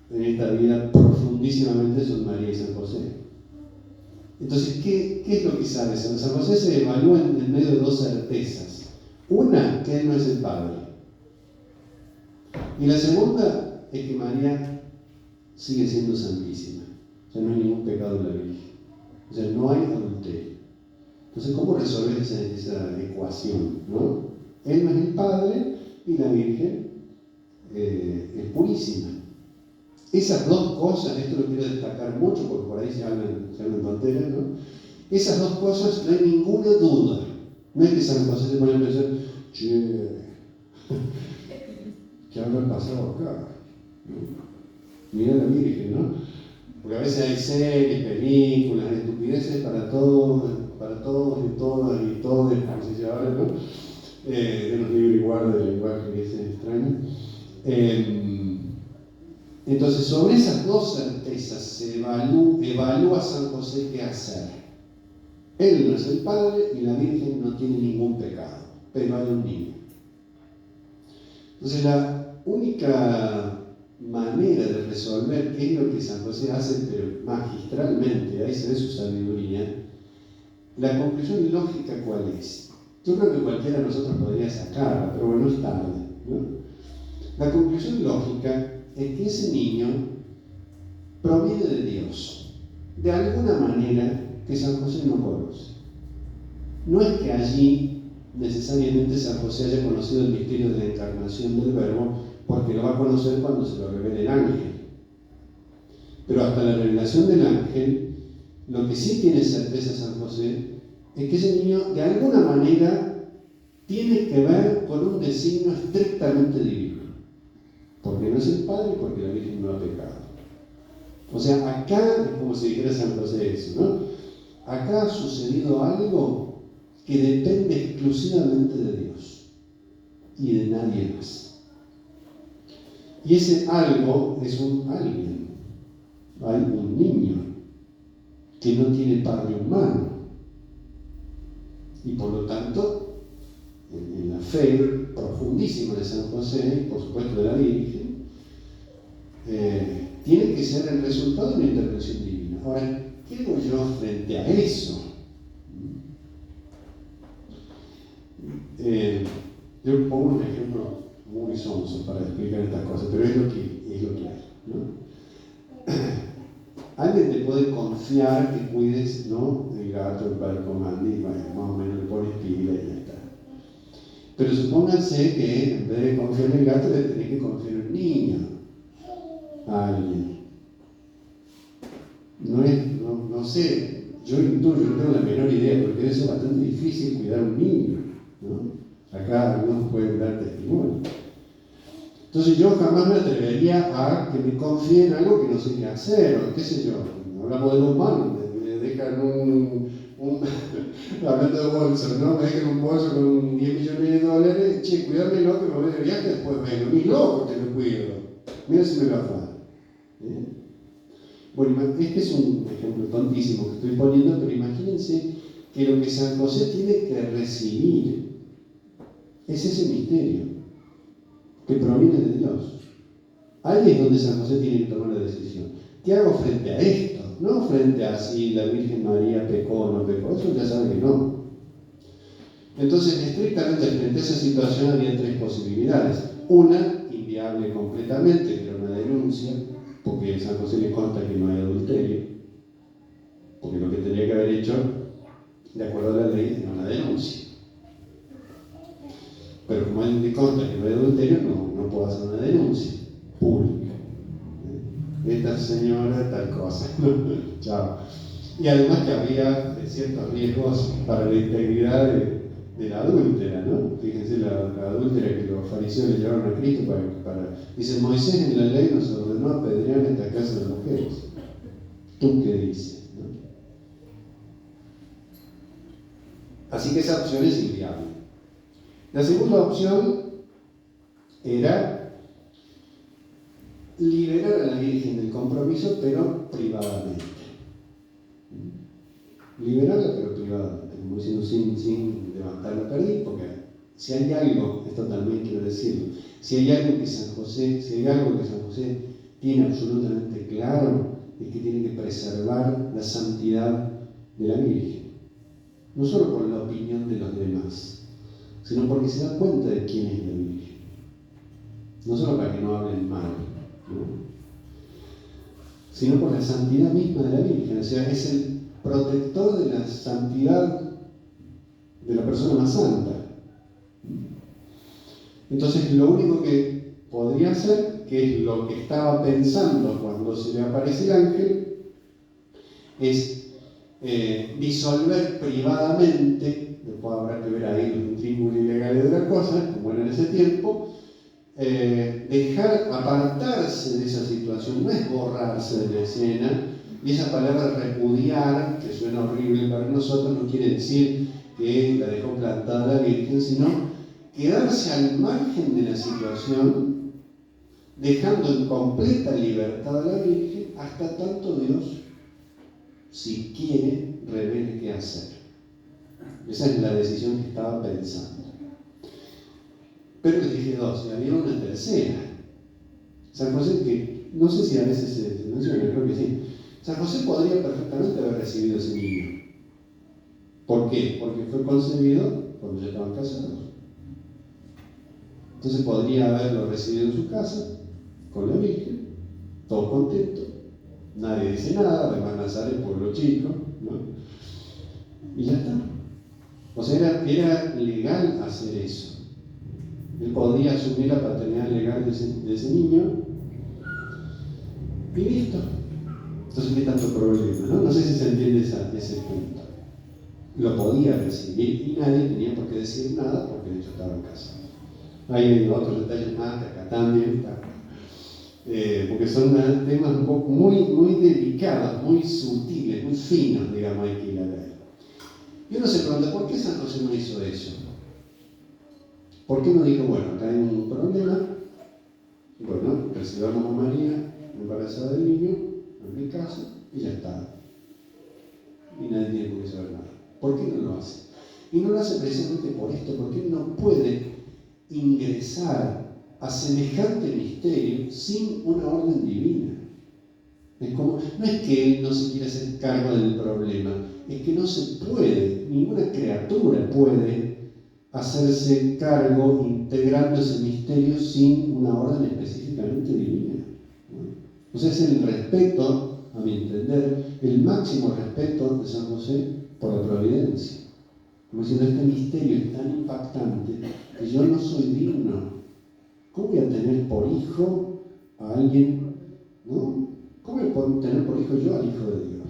en esta vida profundísimamente, son María y San José. Entonces, ¿qué es lo que sabe? San José se evalúa en medio de dos certezas. Una, que él no es el padre. Y la segunda es que María sigue siendo santísima. O sea, no hay ningún pecado en la Virgen. O sea, no hay adulterio. Entonces, ¿cómo resolver esa ecuación? ¿No? Él no es el padre y la Virgen es purísima. Esas dos cosas, esto lo quiero destacar mucho porque por ahí se hablan tonteras, ¿no? Esas dos cosas no hay ninguna duda. No es que San José se pone a pensar, che, ¿qué habrá pasado acá? ¿No? Mira la Virgen, ¿no? Porque a veces hay series, películas, estupideces para todos y todas y todos, como se llama ahora, ¿no? De los libros igual del lenguaje que es extraño. Entonces, sobre esas dos certezas se evalúa San José qué hacer. Él no es el padre y la Virgen no tiene ningún pecado, pero hay un niño. Entonces, la única manera de resolver qué es lo que San José hace, pero magistralmente, ahí se ve su sabiduría, la conclusión lógica ¿cuál es? Yo creo que cualquiera de nosotros podría sacarla, pero bueno, es tarde, ¿no? La conclusión lógica es que ese niño proviene de Dios, de alguna manera que San José no conoce. No es que allí necesariamente San José haya conocido el misterio de la encarnación del Verbo, porque lo va a conocer cuando se lo revele el ángel. Pero hasta la revelación del ángel, lo que sí tiene certeza San José es que ese niño de alguna manera tiene que ver con un designio estrictamente divino. Porque no es el Padre y porque la Virgen no ha pecado. O sea, acá es como si dijera San José eso, ¿no? Acá ha sucedido algo que depende exclusivamente de Dios y de nadie más. Y ese algo es un alguien. Hay un niño que no tiene padre humano. Y por lo tanto, en la fe profundísima de San José, y por supuesto de la Virgen, tiene que ser el resultado de una intervención divina. Ahora, ¿qué hago yo frente a eso? Yo pongo un ejemplo muy sonso para explicar estas cosas, pero es lo que hay, ¿no? Alguien te puede confiar que cuides, ¿no?, el gato, el perro comandi, bueno, más o menos le pones pila y ya está. Pero supónganse que en vez de confiar en el gato le tenés que confiar en el niño a alguien. No sé, yo intuyo, no tengo la menor idea, porque debe ser bastante difícil cuidar a un niño, ¿no? Acá algunos pueden dar testimonio. Entonces yo jamás me atrevería a que me confíen algo que no sé qué hacer, o qué sé yo. Hablamos de los humanos, me dejan hablando de bolsos, ¿no? Me dejan un bolso con $10 millones, che, cuídamelo que me voy de viaje, después vengo. Ni loco que lo cuido. mira si me lo afana. Bueno, este es un ejemplo tontísimo que estoy poniendo, pero imagínense que lo que San José tiene que recibir es ese misterio que proviene de Dios. Ahí es donde San José tiene que tomar la decisión. ¿Qué hago frente a esto? No frente a si la Virgen María pecó o no pecó, eso ya sabe que no. Entonces, estrictamente frente a esa situación había tres posibilidades. Una, inviable completamente, que era una denuncia, porque a San José le consta que no hay adulterio, porque lo que tenía que haber hecho, de acuerdo a la ley, era una denuncia. Pero como a él le consta que no hay adulterio, no puedo hacer una denuncia pública. Esta señora, tal cosa. Chao. Y además que había ciertos riesgos para la integridad de la adúltera, ¿no? Fíjense, la adúltera que los fariseos le llevaron a Cristo dice, Moisés en la ley nos ordenó apedrear esta casa de mujeres. ¿Tú qué dices? ¿No? Así que esa opción es inviable. La segunda opción era liberar a la Virgen del compromiso, pero privadamente. Liberarla, pero privadamente, como diciendo, sin levantar la perdiz, porque si hay algo, esto también quiero decirlo, si hay algo que San José tiene absolutamente claro, es que tiene que preservar la santidad de la Virgen. No solo por la opinión de los demás, sino porque se da cuenta de quién es la Virgen. No solo para que no hablen mal, ¿no? Sino por la santidad misma de la Virgen. O sea, es el protector de la santidad de la persona más santa. Entonces, lo único que podría hacer, que es lo que estaba pensando cuando se le aparece el ángel, es disolver privadamente, después habrá que ver ahí los intríngulos ilegales de la cosa, como era en ese tiempo, dejar apartarse de esa situación, no es borrarse de la escena, y esa palabra repudiar, que suena horrible para nosotros, no quiere decir que la dejó plantada la Virgen, sino quedarse al margen de la situación, dejando en completa libertad a la Virgen hasta tanto Dios, si quiere, revele qué hacer. Esa es la decisión que estaba pensando. Pero les dije dos, y había una tercera. San José, que no sé si a veces se menciona, creo que sí. San José podría perfectamente haber recibido ese niño. ¿Por qué? Porque fue concebido cuando ya estaban casados. Entonces podría haberlo recibido en su casa, con la Virgen, todo contento. Nadie dice nada, además Nazaret, pueblo chico, ¿no? Y ya está. O sea, era legal hacer eso. Él podía asumir la paternidad legal de ese niño y listo. Entonces, ¿qué tanto problema? No sé si se entiende ese punto. Lo podía recibir y nadie tenía por qué decir nada porque de hecho estaba en casa. Hay otros detalles más que acá también, porque son temas un poco muy delicados, muy sutiles, muy finos, digamos, hay que ir a ver. Y uno se pregunta, ¿por qué San José no hizo eso? ¿Por qué no dijo, bueno, acá hay un problema, bueno, recibamos a María, embarazada del niño, en mi casa, y ya está. Y nadie tiene por qué saber nada. ¿Por qué no lo hace? Y no lo hace precisamente por esto, porque él no puede ingresar a semejante misterio sin una orden divina. No es que él no se quiera hacer cargo del problema, es que no se puede, ninguna criatura puede hacerse cargo integrando ese misterio sin una orden específicamente divina. O sea, es el respeto, a mi entender, el máximo respeto de San José por la providencia. Como diciendo, este misterio es tan impactante que yo no soy digno. ¿Cómo voy a tener por hijo a alguien? ¿No? ¿Cómo voy a tener por hijo yo al Hijo de Dios?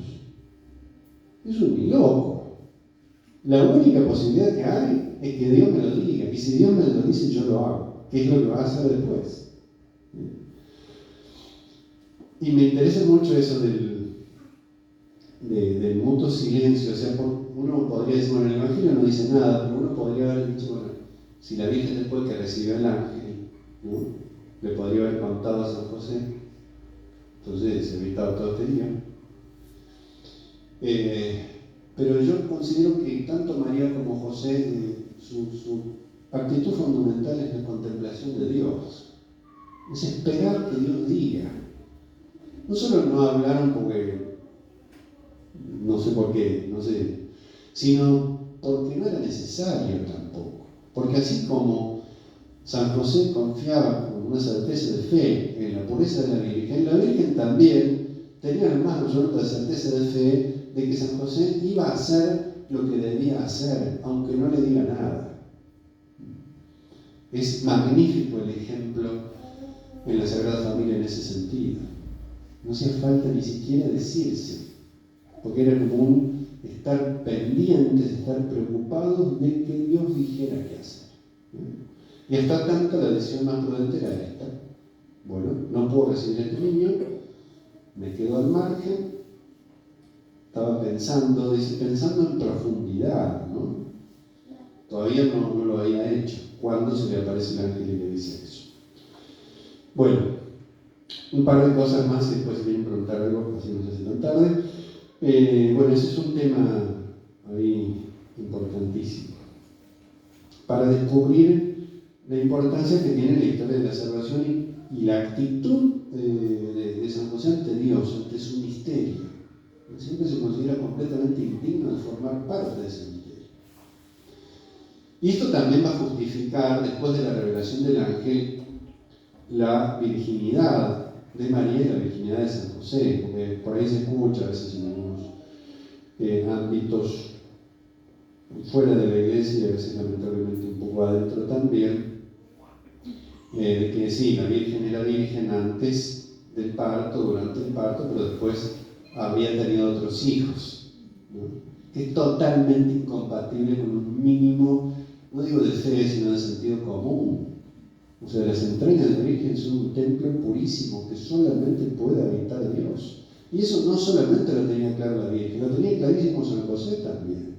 Es un loco. La única posibilidad que hay es que Dios me lo diga. Y si Dios me lo dice, yo lo hago. ¿Qué es lo que va a hacer después? Y me interesa mucho eso del mutuo silencio. O sea, uno podría decir, bueno, el Evangelio no dice nada, pero uno podría haber dicho, bueno, si la Virgen después que recibió el ángel, ¿no? le podría haber contado a San José, entonces se evitaba todo este lío. Pero yo considero que tanto María como José, su actitud fundamental es la contemplación de Dios, es esperar que Dios diga. No solo no hablaron porque, no sé por qué, no sé, sino porque no era necesario tampoco. Porque así como San José confiaba con una certeza de fe en la pureza de la Virgen también tenía la más absoluta certeza de fe de que San José iba a hacer lo que debía hacer, aunque no le diga nada. Es magnífico el ejemplo en la Sagrada Familia en ese sentido. No hacía falta ni siquiera decirse, porque era común estar pendientes, estar preocupados de que Dios dijera qué hacer. Y hasta tanto la decisión más prudente era esta. Bueno, no puedo recibir a este niño, me quedo al margen. Estaba pensando en profundidad, ¿no? Todavía no lo había hecho. ¿Cuándo se le aparece el ángel y le dice eso? Bueno, un par de cosas más y después si quieren preguntar algo, así no se hace tan tarde. Bueno, ese es un tema ahí importantísimo. Para descubrir la importancia que tiene la historia de la salvación y la actitud de San José ante Dios, ante su misterio. Siempre se considera completamente indigno de formar parte de ese misterio. Y esto también va a justificar, después de la revelación del ángel, la virginidad de María y la virginidad de San José, porque por ahí se escucha a veces en algunos ámbitos fuera de la iglesia y a veces lamentablemente un poco adentro también, de que sí, la Virgen era virgen antes del parto, durante el parto, pero después había tenido otros hijos, ¿no? Que es totalmente incompatible con un mínimo, no digo de fe, sino de sentido común. O sea, las entrañas de la Virgen son un templo purísimo que solamente puede habitar Dios. Y eso no solamente lo tenía claro la Virgen, lo tenía clarísimo San José también.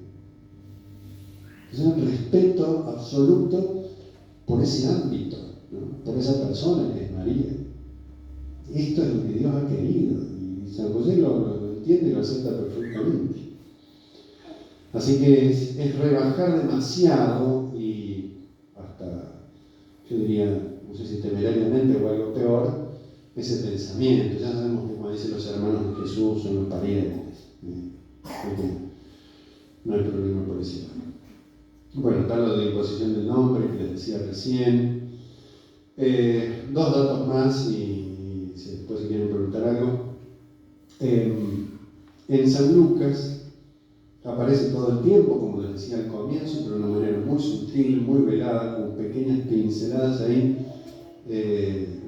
Es un respeto absoluto por ese ámbito, ¿no? Por esa persona que es María. Esto es lo que Dios ha querido y San José lo entiende y lo acepta perfectamente. Así que es rebajar demasiado y hasta, yo diría, no sé si temerariamente o algo peor, ese pensamiento. Ya sabemos que, como dicen los hermanos de Jesús, son los parientes. No hay problema por ese lado. Bueno, está lo de la imposición del nombre que les decía recién. Dos datos más y después si quieren preguntar algo. En San Lucas aparece todo el tiempo, como les decía al comienzo, pero de una manera muy sutil, muy velada, con pequeñas pinceladas ahí,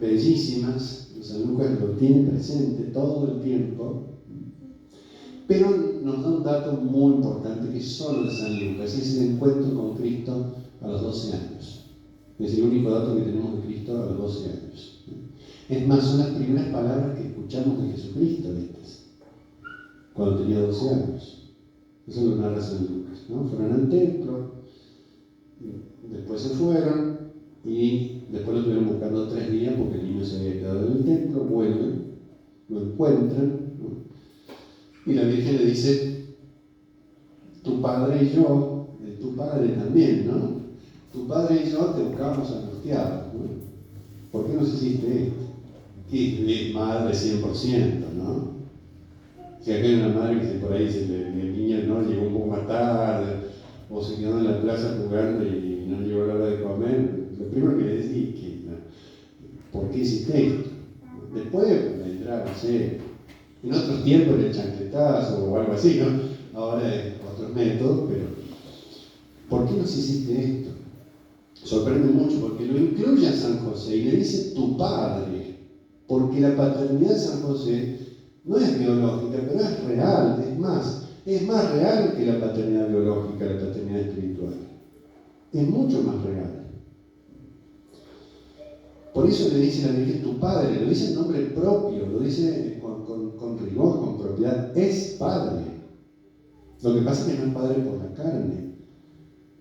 bellísimas. San Lucas lo tiene presente todo el tiempo, pero nos da un dato muy importante que es solo de San Lucas, es el encuentro con Cristo a los 12 años. Es el único dato que tenemos de Cristo a los 12 años. Es más, son las primeras palabras que escuchamos de Jesucristo, ¿viste? Cuando tenía 12 años. Eso lo narra San Lucas, ¿no? Fueron al templo, después se fueron y después lo estuvieron buscando 3 días porque el niño se había quedado en el templo, vuelven, lo encuentran, ¿no? Y la Virgen le dice, tu padre y yo, tu padre también, ¿no? Tu padre y yo te buscábamos angustiados, ¿no? ¿Por qué nos hiciste esto? Que es madre 100%, ¿no? Si acá hay una madre que por ahí dice el niño no llegó un poco más tarde, o se quedó en la plaza jugando y no llegó la hora de comer, lo primero que le decís es que, ¿por qué hiciste esto? Después vendrá, no sé, en otros tiempos el chancletazo o algo así, ¿no? Ahora es otros métodos, pero ¿por qué nos hiciste esto? Sorprende mucho porque lo incluye a San José y le dice tu padre, porque la paternidad de San José no es biológica, pero es real, es más real que la paternidad biológica, la paternidad espiritual. Es mucho más real. Por eso le dice la Virgen tu padre, lo dice en nombre propio, lo dice con rigor, con propiedad, es padre. Lo que pasa es que no es padre por la carne,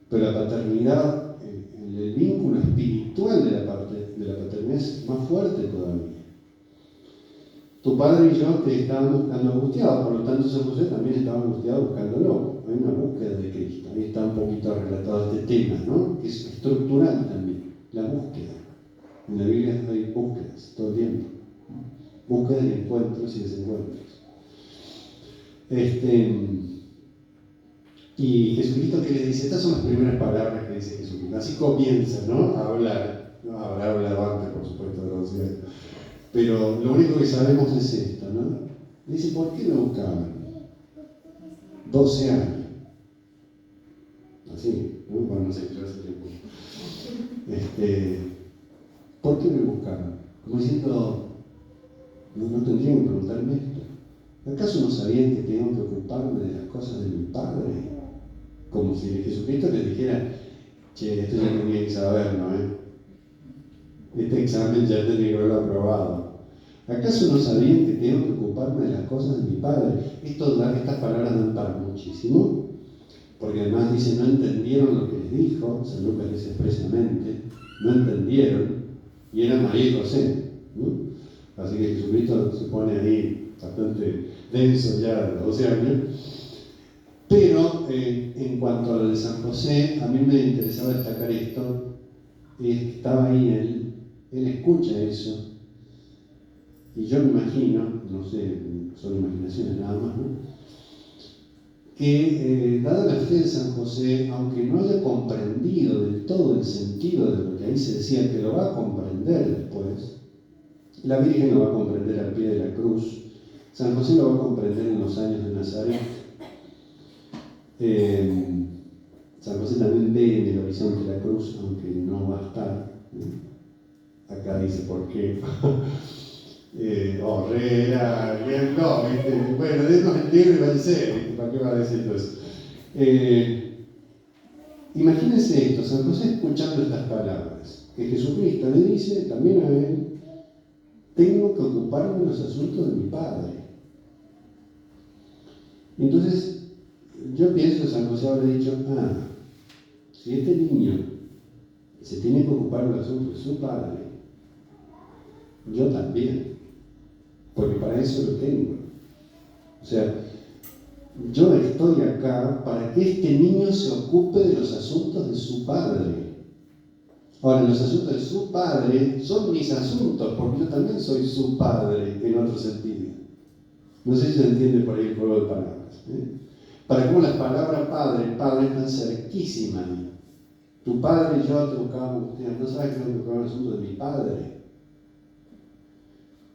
pero la paternidad, el vínculo espiritual de la paternidad es más tu padre y yo te estaban buscando angustiados, por lo tanto San José también estaba angustiado buscándolo. Hay una búsqueda de Cristo. Ahí está un poquito relatado este tema, ¿no? Que es estructural también, la búsqueda. En la Biblia hay búsquedas todo el tiempo. Búsquedas y encuentros y desencuentros. Y Jesucristo, ¿qué le dice? Estas son las primeras palabras que dice Jesucristo. Así comienza, ¿no? A hablar. No habrá hablado antes, por supuesto, de los cielos. Pero lo único que sabemos es esto, ¿no? Dice, ¿por qué me buscaban? 12 años. Así, ¿no? Bueno, no sé, yo hace tiempo. ¿Por qué me buscaban? Como diciendo, no tendrían que preguntarme esto. ¿Acaso no sabían que tengo que ocuparme de las cosas de mi Padre? Como si Jesucristo les dijera, che, esto ya tenía que saberlo, Este examen ya tenía que haberlo aprobado. ¿Acaso no sabían que tengo que ocuparme de las cosas de mi Padre? Estas palabras dan para muchísimo, porque además dice, no entendieron lo que les dijo, San Lucas dice expresamente, no entendieron, y era María y José, ¿no? Así que Jesucristo se pone ahí bastante denso ya a los 12 años. Pero en cuanto a lo de San José, a mí me interesaba destacar esto. Estaba ahí él escucha eso, y yo me imagino, no sé, son imaginaciones nada más, ¿no? Que dada la fe de San José, aunque no haya comprendido del todo el sentido de lo que ahí se decía, que lo va a comprender después, la Virgen lo va a comprender al pie de la cruz, San José lo va a comprender en los años de Nazaret. San José también ve en el horizonte la cruz, aunque no va a estar. Acá dice por qué. Herrera, bien, no, ¿viste? Bueno, de esto entiendo y va a ser, ¿para qué va a decir eso? Imagínense esto, San José escuchando estas palabras, que Jesucristo le dice también a él, tengo que ocuparme de los asuntos de mi Padre. Entonces, yo pienso que San José habrá dicho, si este niño se tiene que ocupar de los asuntos de su Padre, yo también, porque para eso lo tengo. O sea, yo estoy acá para que este niño se ocupe de los asuntos de su Padre. Ahora, los asuntos de su Padre son mis asuntos, porque yo también soy su Padre en otro sentido. No sé si se entiende por ahí el juego de palabras. Para cómo las palabras padre están cerquísimas. Tu padre y yo te buscábamos, no sabes que no buscaba el asunto de mi Padre.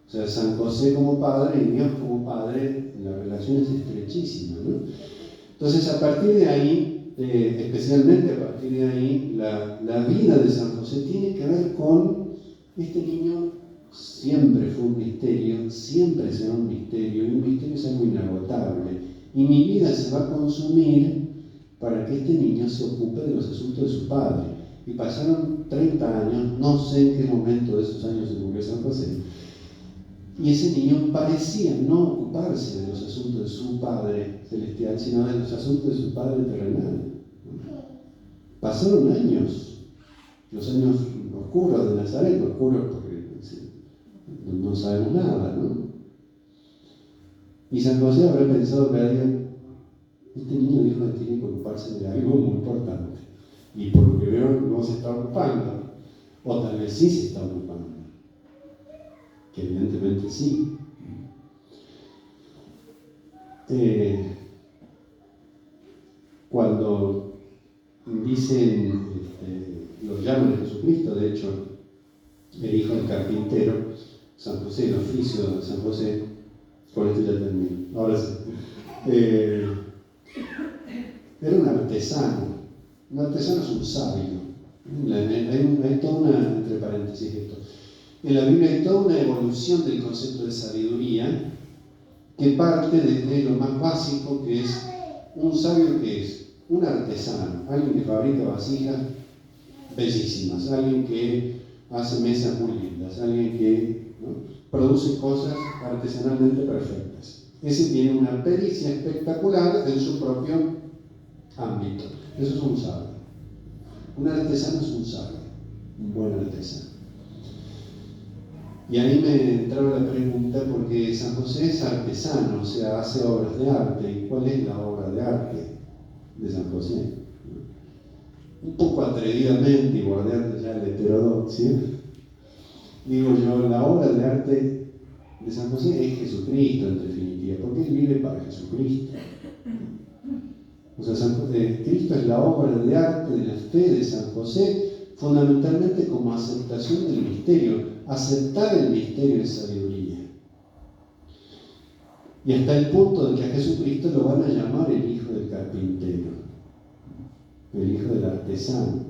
O sea, San José como padre y Dios como padre, la relación es estrechísima, ¿no? Entonces, a partir de ahí, especialmente a partir de ahí, la vida de San José tiene que ver con este niño. Siempre fue un misterio, siempre será un misterio, y un misterio es algo inagotable. Y mi vida se va a consumir para que este niño se ocupe de los asuntos de su padre. Y pasaron 30 años, no sé en qué momento de esos años se murió San José, y ese niño parecía no ocuparse de los asuntos de su Padre celestial, sino de los asuntos de su Padre terrenal. Pasaron años, los años oscuros de Nazaret, oscuros porque no sabemos nada, ¿no? Y San José habrá pensado cada día, este niño dijo que tiene que ocuparse de algo muy importante, y por lo que veo no se está ocupando, o tal vez sí se está ocupando, que evidentemente sí. Cuando dicen, los llaman a Jesucristo, de hecho, el hijo del carpintero, San José, el oficio de San José, con esto ya termino, ahora sí. Era un artesano es un sabio. Hay toda una, entre paréntesis esto, en la Biblia hay toda una evolución del concepto de sabiduría que parte desde lo más básico, que es un sabio, que es un artesano, alguien que fabrica vasijas bellísimas, alguien que hace mesas muy lindas, alguien que produce cosas artesanalmente perfectas. Ese tiene una pericia espectacular en su propio ámbito. Eso es un sabio. Un artesano es un sabio, un buen artesano. Y ahí me entraba la pregunta, porque San José es artesano, o sea, hace obras de arte. ¿Y cuál es la obra de arte de San José? Un poco atrevidamente y guardando ya la heterodoxia, digo yo, la obra de arte de San José es Jesucristo en definitiva, porque él vive para Jesucristo. O sea, Cristo es la obra de arte de la fe de San José, fundamentalmente como aceptación del misterio. Aceptar el misterio es sabiduría. Y hasta el punto de que a Jesucristo lo van a llamar el hijo del carpintero, el hijo del artesano.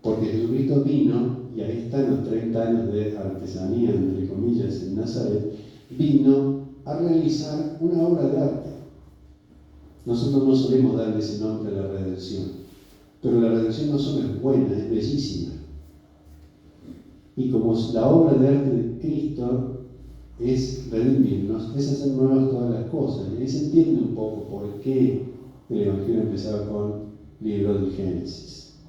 Porque Jesucristo vino, y ahí están los 30 años de artesanía, entre comillas, en Nazaret, vino a realizar una obra de arte. Nosotros no solemos darle ese nombre a la redención, pero la redención no solo es buena, es bellísima. Y como la obra de arte de Cristo es redimirnos, es hacer nuevas todas las cosas. Y ahí se entiende un poco por qué el Evangelio empezaba con libro del Génesis.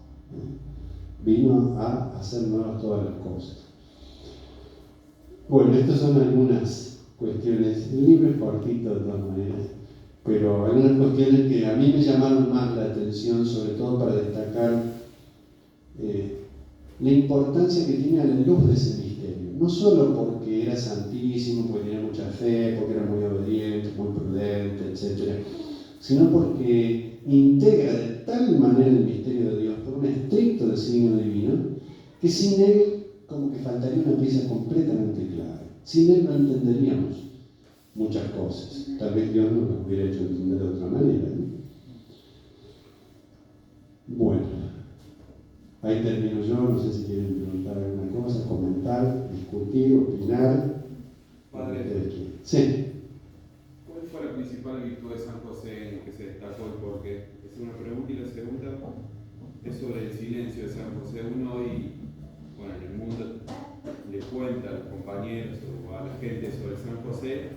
Vino a hacer nuevas todas las cosas. Bueno, estas son algunas cuestiones. El libro es cortito de todas maneras, pero algunas cuestiones que a mí me llamaron más la atención, sobre todo para destacar la importancia que tiene a la luz de ese misterio. No solo porque era santísimo, porque tenía mucha fe, porque era muy obediente, muy prudente, etc., sino porque integra de tal manera el misterio de Dios por un estricto designio divino, que sin él como que faltaría una pieza completamente clara. Sin él no entenderíamos muchas cosas. Tal vez Dios nos las hubiera hecho entender de otra manera, ¿no? Bueno, ahí termino yo. No sé si quieren preguntar alguna cosa, comentar, discutir, opinar. Padre, sí. ¿Cuál fue la principal virtud de San José en que se destacó y por qué? Es una pregunta, y la segunda es sobre el silencio de San José. Uno hoy, bueno, en el mundo le cuenta a los compañeros o a la gente sobre San José,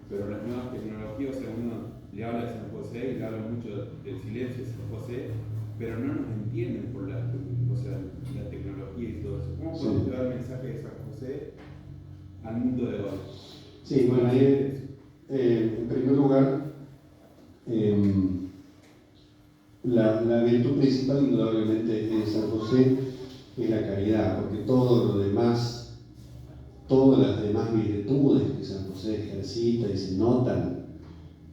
pero las nuevas tecnologías, o sea, uno le habla de San José y le habla mucho del silencio de San José, pero no nos entienden por la tecnología y todo eso. ¿Cómo podemos llevar el mensaje de San José al mundo de hoy? Sí, bueno, ahí, en primer lugar, la virtud principal indudablemente de San José es la caridad, porque todo lo demás, todas las demás virtudes que San José ejercita y se notan,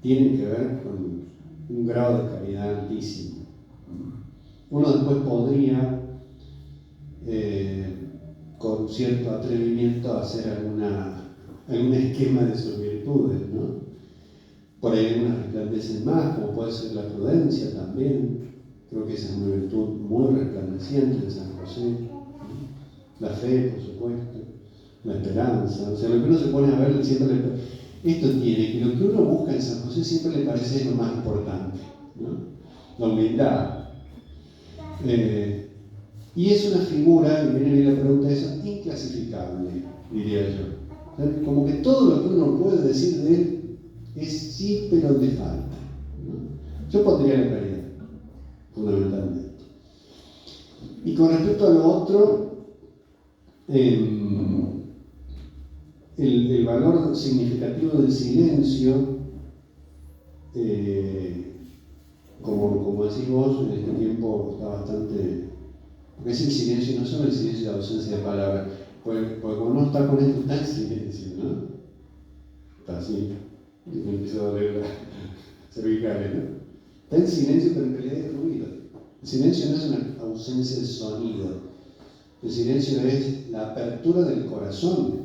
tienen que ver con un grado de caridad altísimo. Uno después podría, con cierto atrevimiento, hacer algún esquema de sus virtudes, ¿no? Por ahí algunas resplandecen más, como puede ser la prudencia también. Creo que esa es una virtud muy resplandeciente de San José. La fe, por supuesto, la esperanza. O sea, lo que uno se pone a ver siempre esto tiene que lo que uno busca en San José siempre le parece lo más importante, ¿no? La humildad. Y es una figura, y viene bien la pregunta esa, inclasificable, diría yo. O sea, como que todo lo que uno puede decir de él es sí, pero le falta, ¿no? Yo pondría la caridad, fundamentalmente. Y con respecto a lo otro, el valor significativo del silencio, como decís vos, en este tiempo está bastante. Porque es el silencio, no solo el silencio de ausencia de palabras, porque cuando uno está con esto está en silencio, ¿no? Está así, y me empieza a doler las cervicales, ¿no? Está en silencio, pero en realidad es ruido. El silencio no es una ausencia de sonido, el silencio es la apertura del corazón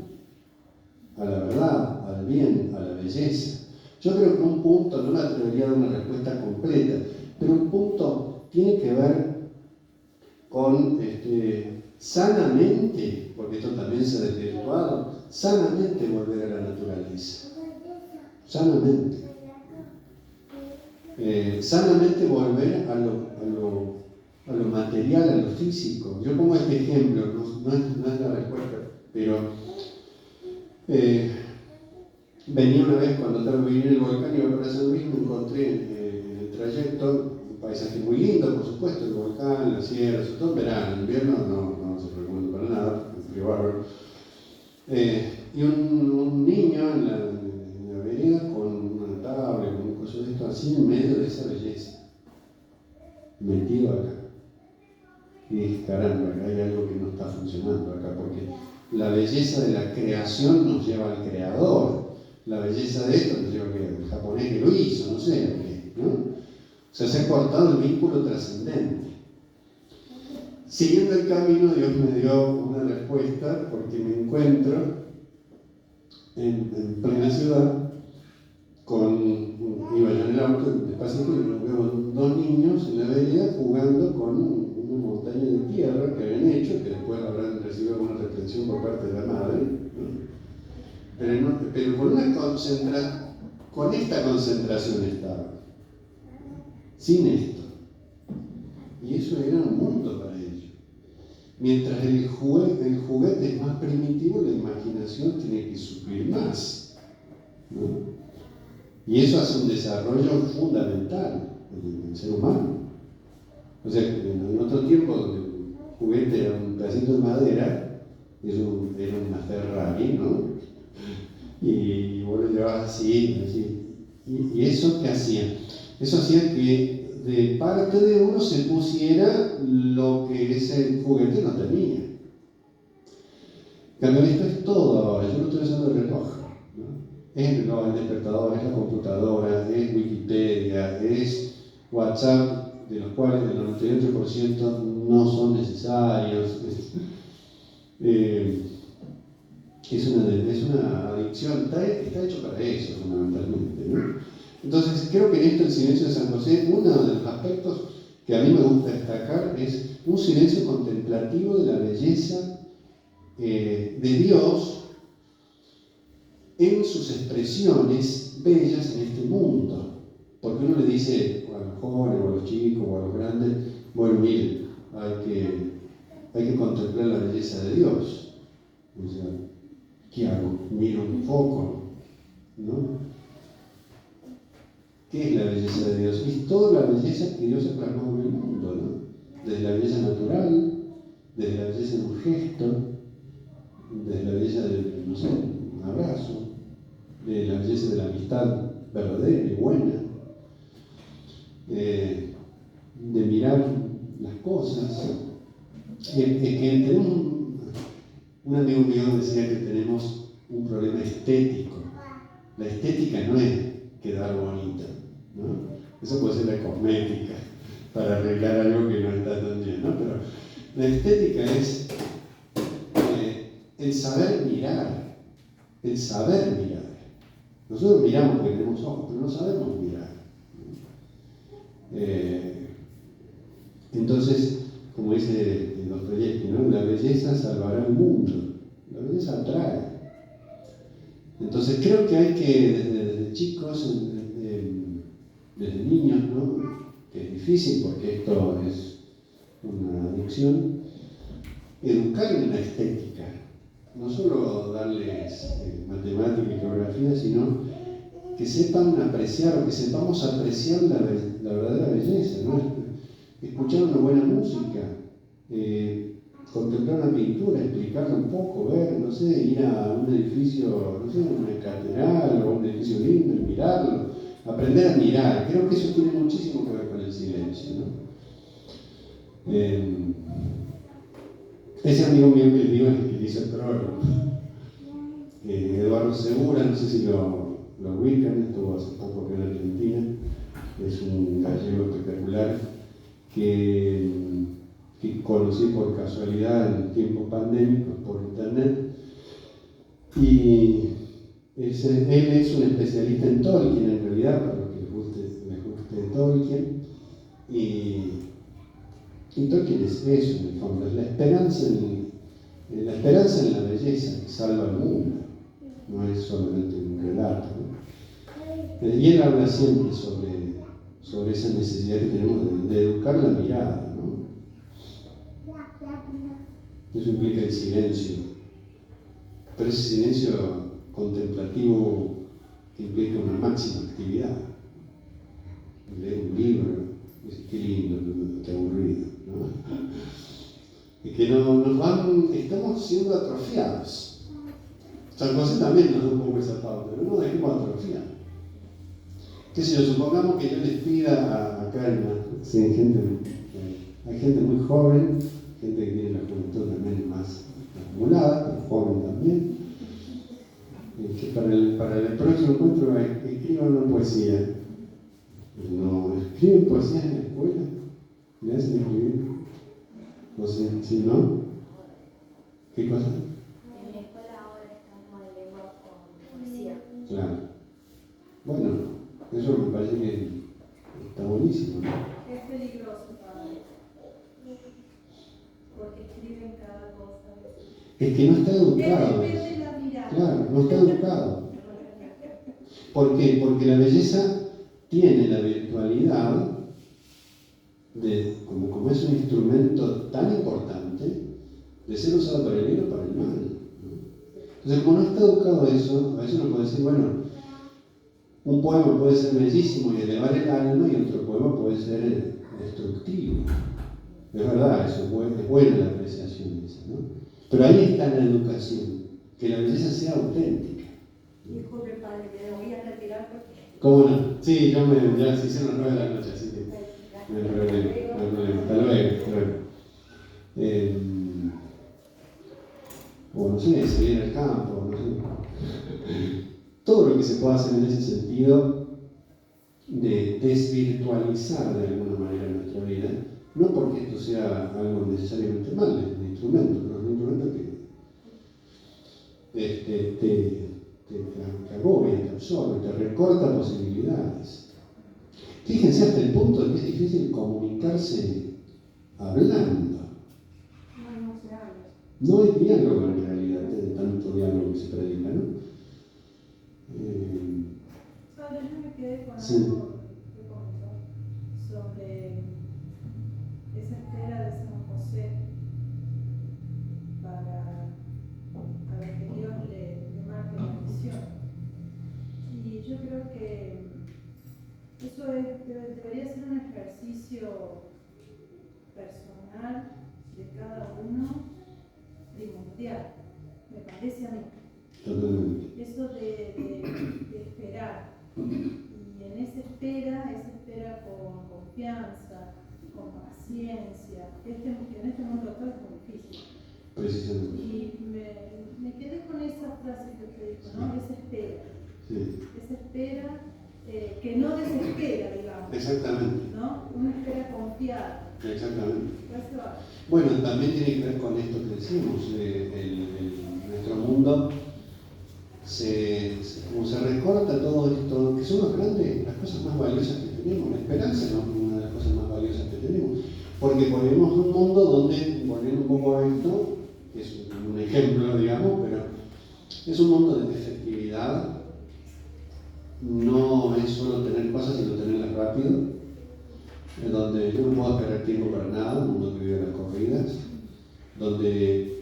a la verdad, al bien, a la belleza. Yo creo que un punto, no me atrevería a dar una respuesta completa, pero un punto tiene que ver con sanamente, porque esto también se ha desvirtuado, sanamente volver a la naturaleza. Sanamente. Sanamente volver a lo material, a lo físico. Yo pongo este ejemplo, no es la respuesta, pero venía una vez cuando estaba viviendo en el volcán y iba para San Luis, me encontré en el trayecto un paisaje muy lindo, por supuesto, el volcán, la sierra, sobre todo en verano, en invierno no se recomienda para nada, es frío bárbaro. Y un niño en la vereda con una tabla, con un coso de esto así en medio de esa belleza, metido acá. Y dije, caramba, acá hay algo que no está funcionando acá, porque la belleza de la creación nos lleva al creador, la belleza de esto nos lleva al japonés que lo hizo, no sé, ¿no? O sea, se ha cortado el vínculo trascendente. Siguiendo el camino, Dios me dio una respuesta, porque me encuentro en plena ciudad, iba yo en el auto despacito y veo dos niños en la vereda jugando con una montaña de tierra que habían hecho, que después habrán recibido alguna reprensión por parte de la madre, ¿no? Pero con esta concentración estaba, sin esto. Y eso era un mundo para ellos. Mientras el juguete es más primitivo, la imaginación tiene que suplir más, ¿no? Y eso hace un desarrollo fundamental en el ser humano. O sea, en otro tiempo, donde el juguete era un pedacito de madera, era una Ferrari, ¿no? Y vos lo llevabas así. ¿Y eso qué hacía? Eso hacía que de parte de uno se pusiera lo que ese juguete no tenía. En cambio, esto es todo ahora. Yo no estoy usando el reloj, ¿no? Es el reloj, el despertador, es la computadora, es Wikipedia, es WhatsApp, de los cuales el 98% no son necesarios. Es una adicción, está hecho para eso fundamentalmente, ¿no? Entonces creo que en esto el silencio de San José, uno de los aspectos que a mí me gusta destacar es un silencio contemplativo de la belleza de Dios en sus expresiones bellas en este mundo. Porque uno le dice a los jóvenes, o a los chicos, o a los grandes, bueno, miren, hay que contemplar la belleza de Dios. O sea, ¿qué hago? Miro un foco, ¿no? ¿Qué es la belleza de Dios? Es toda la belleza que Dios ha plasmado en el mundo, ¿no? Desde la belleza natural, desde la belleza de un gesto, desde la belleza de, no sé, un abrazo, de la belleza de la amistad verdadera y buena, de mirar las cosas. Que tenemos un amigo mío decía que tenemos un problema estético. La estética no es quedar bonita, ¿no? Eso puede ser la cosmética para arreglar algo que no está tan bien, ¿no? Pero la estética es el saber mirar, el saber mirar. Nosotros miramos porque tenemos ojos, pero no sabemos mirar. Entonces, como dice Dostoyevski, ¿no? La belleza salvará el mundo, la belleza atrae. Entonces creo que hay que desde chicos, desde niños, ¿no? Que es difícil porque esto es una adicción, educar en la estética, no solo darles matemática y geografía, sino que sepan apreciar o que sepamos apreciar la verdadera belleza, ¿no? Escuchar una buena música, contemplar una pintura, explicarla un poco, ver, no sé, ir a un edificio, no sé, una catedral o un edificio lindo y mirarlo, aprender a mirar. Creo que eso tiene muchísimo que ver con el silencio, ¿no? Ese amigo mío que les digo es el que hizo el prólogo, Eduardo Segura, no sé si lo ubican, estuvo hace poco aquí en Argentina, es un gallego espectacular que conocí por casualidad en tiempos pandémicos por internet, y él es un especialista en Tolkien en realidad, para los que les guste Tolkien, y Tolkien es eso en el fondo, es la esperanza en la belleza que salva al mundo, no es solamente un relato, ¿no? Y él habla siempre sobre esa necesidad que tenemos de educar la mirada, ¿no? Eso implica el silencio, pero ese silencio contemplativo implica una máxima actividad. Leer un libro, decir, qué lindo, qué aburrido, ¿no? Y que estamos siendo atrofiados. San José también nos da un poco esa pauta, pero no dejemos atrofiar. Qué sé yo, supongamos que yo les pida a calma, sí, hay gente muy joven, gente que tiene la juventud también más acumulada, pero joven también, que para el próximo encuentro escriban una poesía. No, escriben poesías en la escuela, ¿le hacen escribir? O sea, si no, ¿qué cosa? En la escuela ahora estamos en lengua con poesía. Claro. Bueno, eso me parece que está buenísimo, ¿no? Es peligroso, padre, porque escriben cada cosa. Es que no está educado. Depende de la mirada. Claro, no está educado. ¿Por qué? Porque la belleza tiene la virtualidad de, como es un instrumento tan importante, de ser usado para el bien o para el mal, ¿no? Entonces, como no está educado a eso, a veces uno puede decir, bueno, un poema puede ser bellísimo y elevar el alma, y otro poema puede ser destructivo. Es verdad, eso es buena la apreciación esa, ¿no? Pero ahí está la educación, que la belleza sea auténtica. Disculpe, padre, me voy a retirar porque... ¿Cómo no? Sí, ya se hicieron las 9 de la noche, así que no hay problema. Hasta luego. O no sé, salir al campo, no sé. Todo lo que se pueda hacer en ese sentido de desvirtualizar de alguna manera nuestra vida, no porque esto sea algo necesariamente malo, es un instrumento, pero es un instrumento que te agobia, te absorbe, te recorta posibilidades. Fíjense hasta el punto de que es difícil comunicarse hablando. No se habla. No hay diálogo en realidad, de tanto diálogo que se predica, ¿no? Padre, yo me quedé con Sí. algo que comentó sobre esa espera de San José para que Dios le marque la misión. Y yo creo que eso debería ser un ejercicio personal de cada uno, primordial, me parece a mí. Totalmente. Eso de esperar. Y en esa espera con confianza, con paciencia, que en este mundo actual es muy difícil. Precisamente. Y me quedé con esa frase que usted dijo, ¿no? Esa espera. Sí. Esa espera que no desespera, digamos. Exactamente. ¿No? Una espera confiada. Exactamente. Eso va. Bueno, también tiene que ver con esto que decíamos, nuestro mundo como se recorta todo esto, que son las cosas más valiosas que tenemos. La esperanza es una de las cosas más valiosas que tenemos, porque ponemos un mundo donde, volviendo un poco a esto, que es un ejemplo, digamos, pero es un mundo de efectividad. No es solo tener cosas, sino tenerlas rápido, en donde yo no puedo esperar tiempo para nada, un mundo que vive las corridas, donde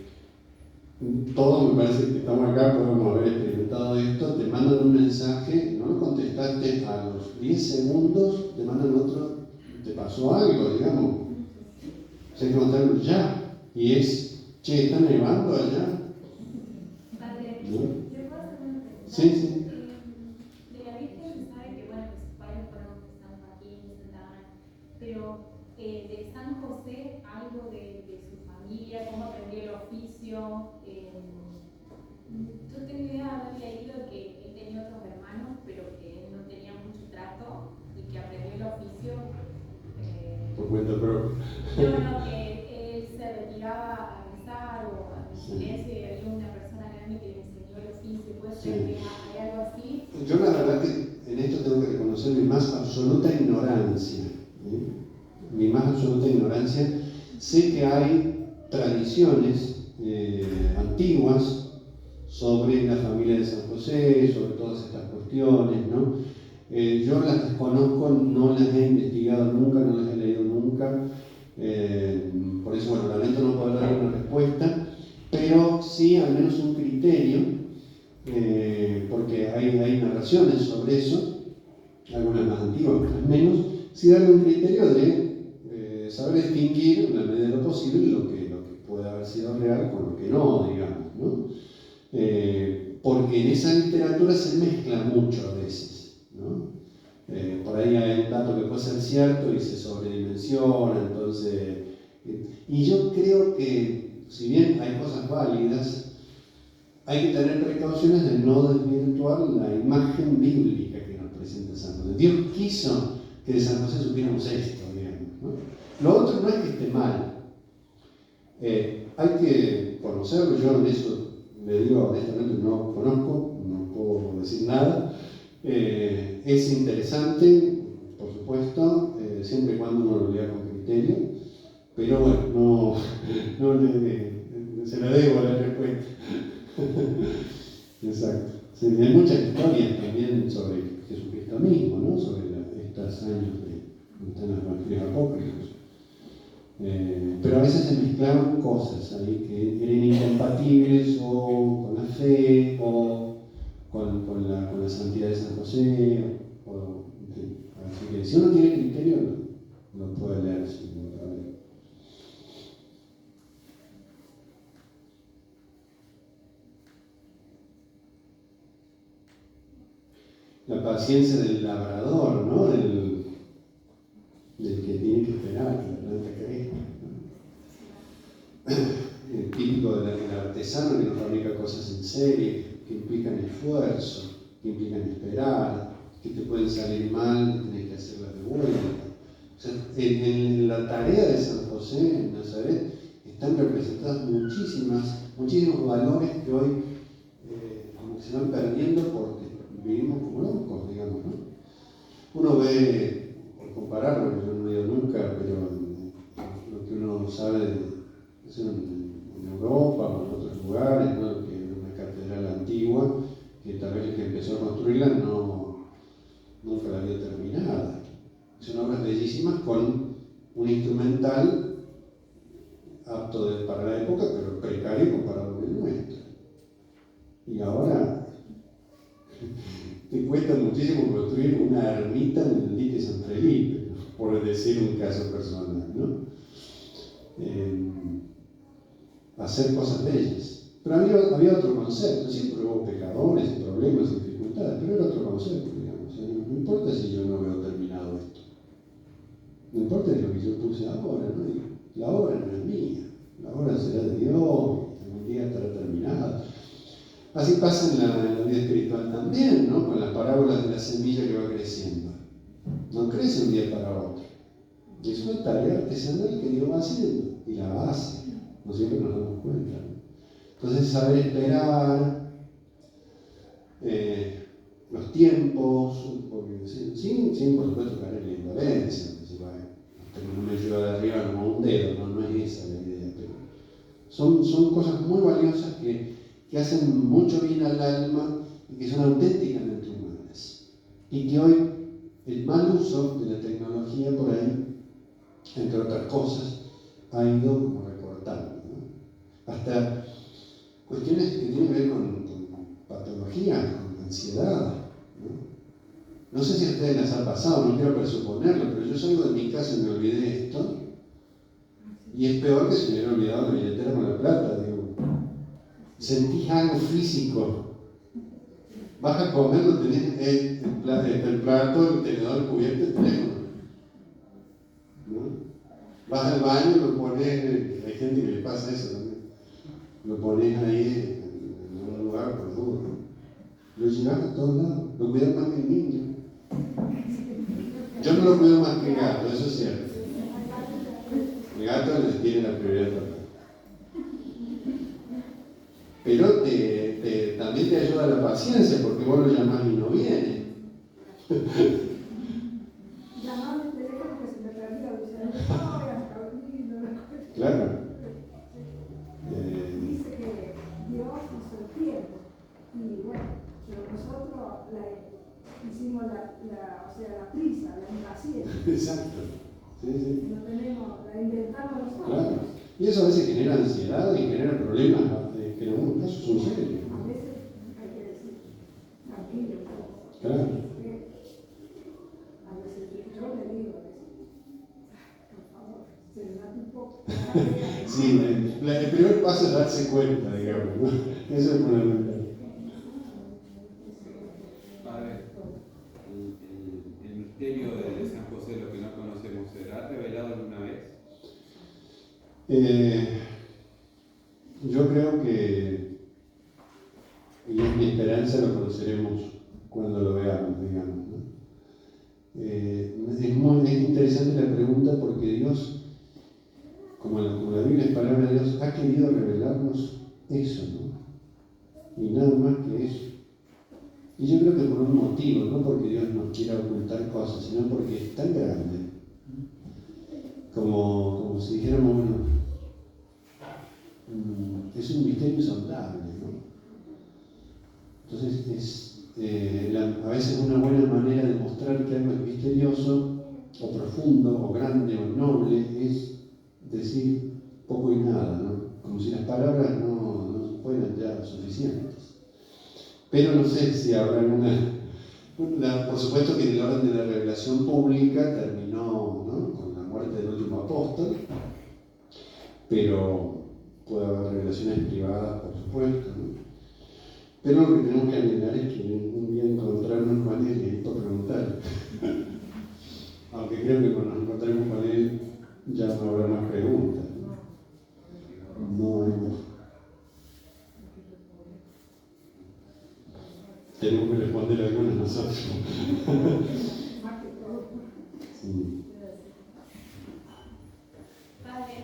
todos, me parece que estamos acá, podemos haber experimentado esto, te mandan un mensaje, no lo contestaste a los 10 segundos, te mandan otro, te pasó algo, digamos, o sea, hay que contarlo ya, y es, che, ¿está nevando allá? Padre, ¿No? ¿yo puedo hacer una pregunta? Sí. De la Virgen se sabe que, bueno, que sus padres fueron San Joaquín y Santa Ana, pero de San José, algo de su familia, cómo aprendió el oficio. Yo tengo idea de haber leído que él tenía otros hermanos, pero que él no tenía mucho trato y que aprendió el oficio. Por cuenta propia. No, que él se retiraba a rezar o a silencio y había una persona grande que le enseñó el oficio. ¿Puede ser que hay algo así? Yo la verdad que en esto tengo que reconocer mi más absoluta ignorancia. Mi más absoluta ignorancia. Sé que hay tradiciones antiguas sobre la familia de San José, sobre todas estas cuestiones, ¿no? Yo las desconozco, no las he investigado nunca, no las he leído nunca. Por eso, bueno, lamento no poder dar una respuesta, pero sí al menos un criterio, porque hay narraciones sobre eso, algunas más antiguas, otras menos, sí darle un criterio de saber distinguir, en la medida de lo posible, lo que puede haber sido real con lo que no, digamos, ¿no? en esa literatura se mezcla mucho a veces, ¿no? Por ahí hay un dato que puede ser cierto y se sobredimensiona, entonces... y yo creo que, si bien hay cosas válidas, hay que tener precauciones de no desvirtuar la imagen bíblica que nos presenta San José. Dios quiso que de San José supiéramos esto, digamos, ¿no? Lo otro no es que esté mal. Hay que conocerlo, yo en eso le digo honestamente no conozco, no puedo decir nada. Es interesante, por supuesto, siempre y cuando uno lo lea con criterio, pero bueno, se lo debo la respuesta. Exacto. Sí, hay muchas historias también sobre Jesucristo mismo, ¿no? Sobre estos años de están los evangelios apócrifos. Pero a veces se mezclaban cosas ahí que eran incompatibles o con la fe o con la santidad de San José. En fin. Así que si uno tiene criterio, lo puede leer sin ningún problema. La paciencia del labrador, ¿no? Del que tiene que esperar que la planta crezca, ¿no? El típico del artesano que no fabrica cosas en serie, que implican esfuerzo, que implican esperar, que te pueden salir mal, que tenés que hacerlas de vuelta. O sea, en la tarea de San José en Nazaret están representados muchísimos valores que hoy como que se van perdiendo porque vivimos como locos, digamos, ¿no? Uno ve, por compararlo, yo no he ido nunca, pero lo que uno sabe en Europa o en otros lugares, ¿no? Que es una catedral antigua, que tal vez el que empezó a construirla nunca la había terminado. Son obras bellísimas con un instrumental apto para la época, pero precario comparado con el nuestro. Y ahora te cuesta muchísimo construir una ermita en el dique San Felipe, por decir un caso personal, ¿no? Hacer cosas bellas. Pero había otro concepto, siempre hubo pecadores, problemas, dificultades, pero era otro concepto, digamos. No importa si yo no veo terminado esto. No importa lo que yo puse ahora, ¿no? Y la obra no es mía, la obra será de Dios, algún día estará terminada. Así pasa en la vida espiritual también, ¿no? Con las parábolas de la semilla que va creciendo. No crece un día para otro. Es una tarea artesanal que Dios va haciendo y la va a hacer. No siempre nos damos cuenta, ¿no? Entonces, saber esperar los tiempos, porque sin por supuesto caer en la indolencia. No me lleva de arriba como un dedo, no es esa la idea. Pero son cosas muy valiosas que hacen mucho bien al alma y que son auténticamente humanas. Y que hoy el mal uso de la tecnología por ahí, entre otras cosas, ha ido como recortando, ¿no? Hasta cuestiones que tienen que ver con patologías, con ansiedad, ¿no? No sé si a ustedes les ha pasado, no quiero presuponerlo, pero yo salgo de mi casa y me olvidé de esto. Y es peor que si me hubiera olvidado la billetera con la plata, digo. Sentís algo físico. Vas a comer, no tenés el plato, el tenedor cubierto, el teléfono, ¿no? Vas al baño, lo pones, hay gente que le pasa eso también. Lo pones ahí en un lugar por duro, ¿no? Lo llevas a todos lados, lo cuidas más que el niño. Yo no lo cuido más que el gato, eso es cierto. El gato les tiene la prioridad total. Pero también te ayuda la paciencia, porque vos lo llamás y no viene. Llamame el teléfono que se me perdió, dice, hasta olvido. Claro. Dice que Dios hizo el tiempo. Y bueno, pero nosotros hicimos la prisa, la impaciencia. Exacto. Sí. No tenemos, la inventamos nosotros. Claro. Y eso a veces genera ansiedad y genera problemas que en algunos casos son serios. A veces hay que decir, tranquilo. Claro. A veces yo le digo, por favor, serenate un poco. Sí, el primer paso es darse cuenta, digamos, ¿no? Eso es fundamental. Yo creo que, y es mi esperanza, lo conoceremos cuando lo veamos, digamos, ¿no? Es interesante la pregunta porque Dios, como la Biblia es palabra de Dios, ha querido revelarnos eso, ¿no? Y nada más que eso. Y yo creo que por un motivo, no porque Dios nos quiera ocultar cosas, sino porque es tan grande, como si dijéramos, bueno, es un misterio insondable, ¿no? Entonces a veces una buena manera de mostrar que algo es misterioso, o profundo, o grande, o noble, es decir poco y nada, ¿no? Como si las palabras no fueran ya suficientes. Pero no sé si habrá por supuesto que en el orden de la revelación pública terminó, ¿no?, con la muerte del último apóstol, pero puede haber revelaciones privadas, por supuesto, ¿no? Pero lo que tenemos que anhelar es que un día encontrarnos con él y ir por preguntar. Aunque creo que cuando nos encontremos con él ya no habrá más preguntas. No hay más. Tenemos que responder algunas nosotros. Sí. Padre,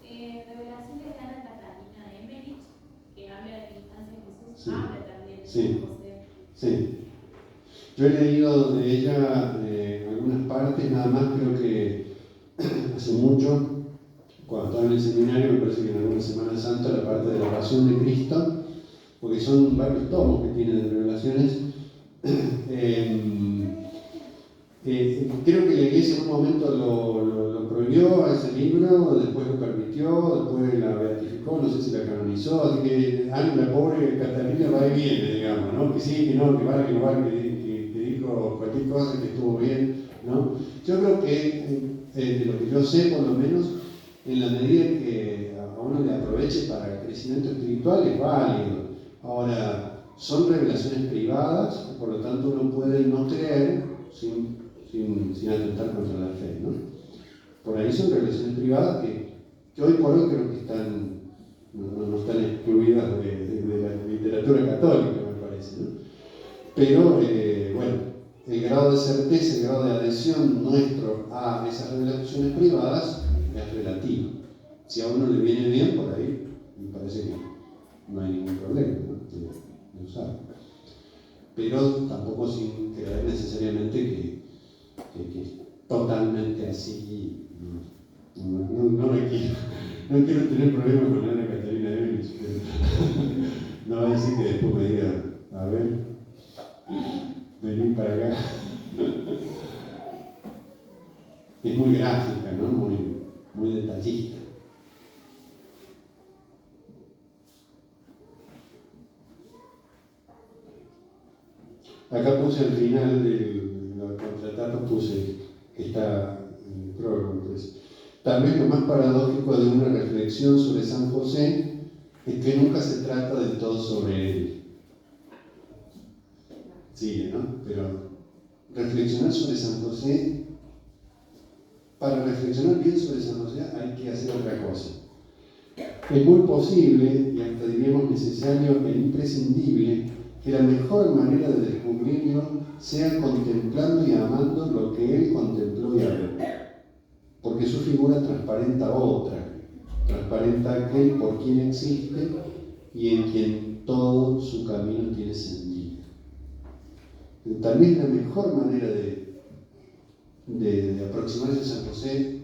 y las revelaciones de Ana Catalina de Emmerich, que habla de la infancia de Jesús, Sí. habla también de Sí. San José. Sí. Yo he leído de ella algunas partes, nada más, creo que hace mucho, cuando estaba en el seminario, me parece que en alguna Semana Santa, la parte de la pasión de Cristo, porque son varios tomos que tiene de revelaciones. Creo que la Iglesia en un momento lo prohibió a ese libro, después lo permitió, después la beatificó, no sé si la canonizó, así que la pobre Catalina va y viene, digamos, ¿no? Que sí, que no, que vale, que no vale, que dijo cualquier cosa, que estuvo bien, ¿no? Yo creo que, de lo que yo sé, por lo menos, en la medida que a uno le aproveche para el crecimiento espiritual, es válido. Ahora, son revelaciones privadas, por lo tanto uno puede no creer sin atentar contra la fe, ¿no? Por ahí son revelaciones privadas que hoy por hoy creo que no están excluidas de la literatura católica, me parece, ¿no? Pero, bueno, el grado de certeza, el grado de adhesión nuestro a esas revelaciones privadas es relativo. Si a uno le viene bien, por ahí me parece que no hay ningún problema, ¿no?, de usarlo. Pero tampoco sin creer necesariamente que es totalmente así. No quiero tener problemas con Ana Catalina Emmerich, pero no va a decir que después me diga, a ver, vení para acá. Es muy gráfica, ¿no? Muy detallista. Acá puse al final de la contratapa, puse que está en el prólogo. Pues. Tal vez lo más paradójico de una reflexión sobre San José es que nunca se trata del todo sobre él. Sigue, ¿no? Pero reflexionar sobre San José, para reflexionar bien sobre San José hay que hacer otra cosa. Es muy posible, y hasta diríamos necesario e imprescindible, que la mejor manera de descubrirlo sea contemplando y amando lo que él contempló y amó. Porque su figura transparenta otra, transparenta aquel por quien existe y en quien todo su camino tiene sentido. Tal vez la mejor manera de aproximarse a San José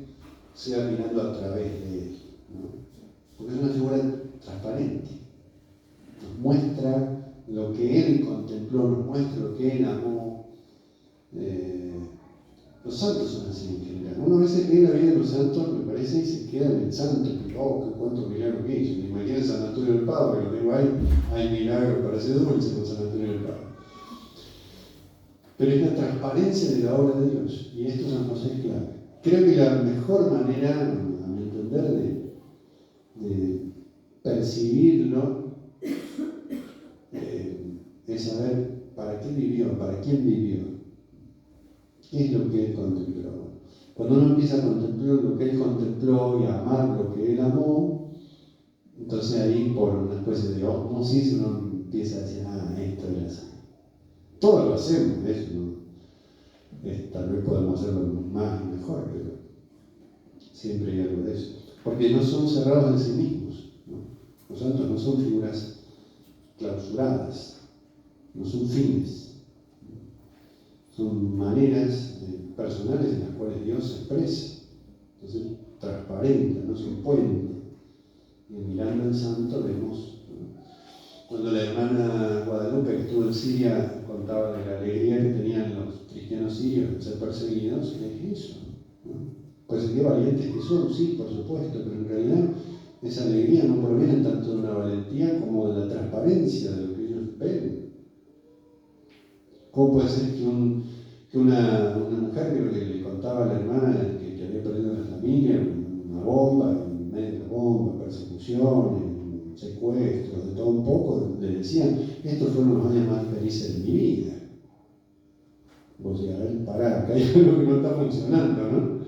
sea mirando a través de él, ¿no? Porque es una figura transparente, nos muestra lo que él contempló, nos muestra lo que él amó. Los santos son así en general. Uno a veces lee la vida de los santos, me parece, y se queda en el santo, que cuántos milagros que hizo. Me imagino San Antonio del Padre, que lo tengo ahí, hay milagros para hacer dulce con San Antonio del Padre. Pero es la transparencia de la obra de Dios, y esto San José es clave. Creo que la mejor manera, a mi entender, de percibirlo es saber para qué vivió, para quién vivió, qué es lo que él contempló. Cuando uno empieza a contemplar lo que él contempló y a amar lo que él amó, entonces ahí por una especie de osmosis uno empieza a decir, esto era así. Todos lo hacemos, eso, ¿no? Tal vez podemos hacerlo más y mejor, pero siempre hay algo de eso. Porque no son cerrados en sí mismos, ¿no? Los santos no son figuras clausuradas, no son fines, son maneras personales en las cuales Dios se expresa. Entonces, transparente, no es un puente. Y mirando al santo vemos, ¿no? Cuando la hermana Guadalupe, que estuvo en Siria, contaba de la alegría que tenían los cristianos sirios de ser perseguidos, ¿qué es eso? ¿No? Pues qué valientes que son, sí, por supuesto, pero en realidad esa alegría no proviene tanto de una valentía como de la transparencia de lo que ellos ven. ¿Cómo puede ser que una mujer, creo que le contaba a la hermana que había perdido la familia, una bomba, en medio de la bomba, persecuciones, secuestros, de todo un poco, le decían, estos fueron los años más felices de mi vida? Vos decís, a ver, pará, acá hay algo que no está funcionando, ¿no?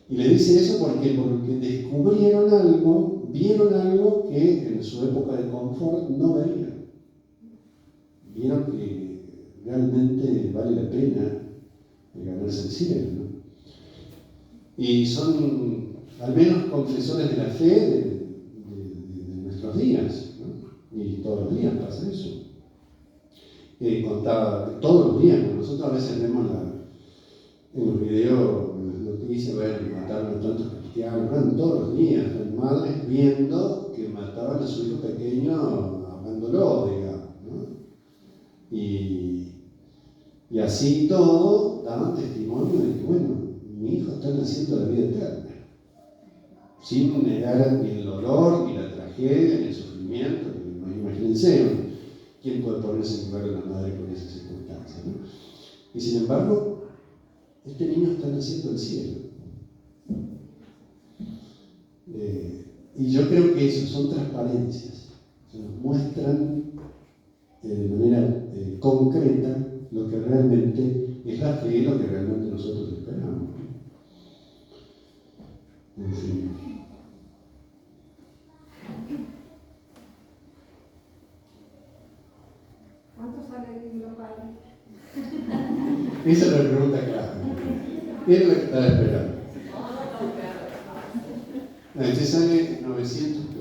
Y le dice eso porque descubrieron algo, vieron algo que en su época de confort no veían. Vieron que realmente vale la pena ganarse el cielo, ¿no? Y son al menos confesores de la fe de nuestros días, ¿no? Y todos los días pasa eso. Contaba todos los días, ¿no? Nosotros a veces vemos en los videos noticias, mataron a tantos cristianos, todos los días, las madres viendo que mataban a su hijo pequeño amándolo, digamos, ¿no? Y así todo daban testimonio de que, bueno, mi hijo está naciendo la vida eterna, sin negar ni el dolor, ni la tragedia, ni el sufrimiento. Imagínense, ¿quién puede ponerse en lugar de una madre con esas circunstancias, ¿no? Y sin embargo, este niño está naciendo al cielo. Y yo creo que eso son transparencias, nos muestran de manera concreta lo que realmente es la fe, lo que realmente nosotros esperamos. En fin. ¿Cuánto sale el libro, padre? Esa es la pregunta clave. Era la que estaba esperando. Este sale 900 pesos.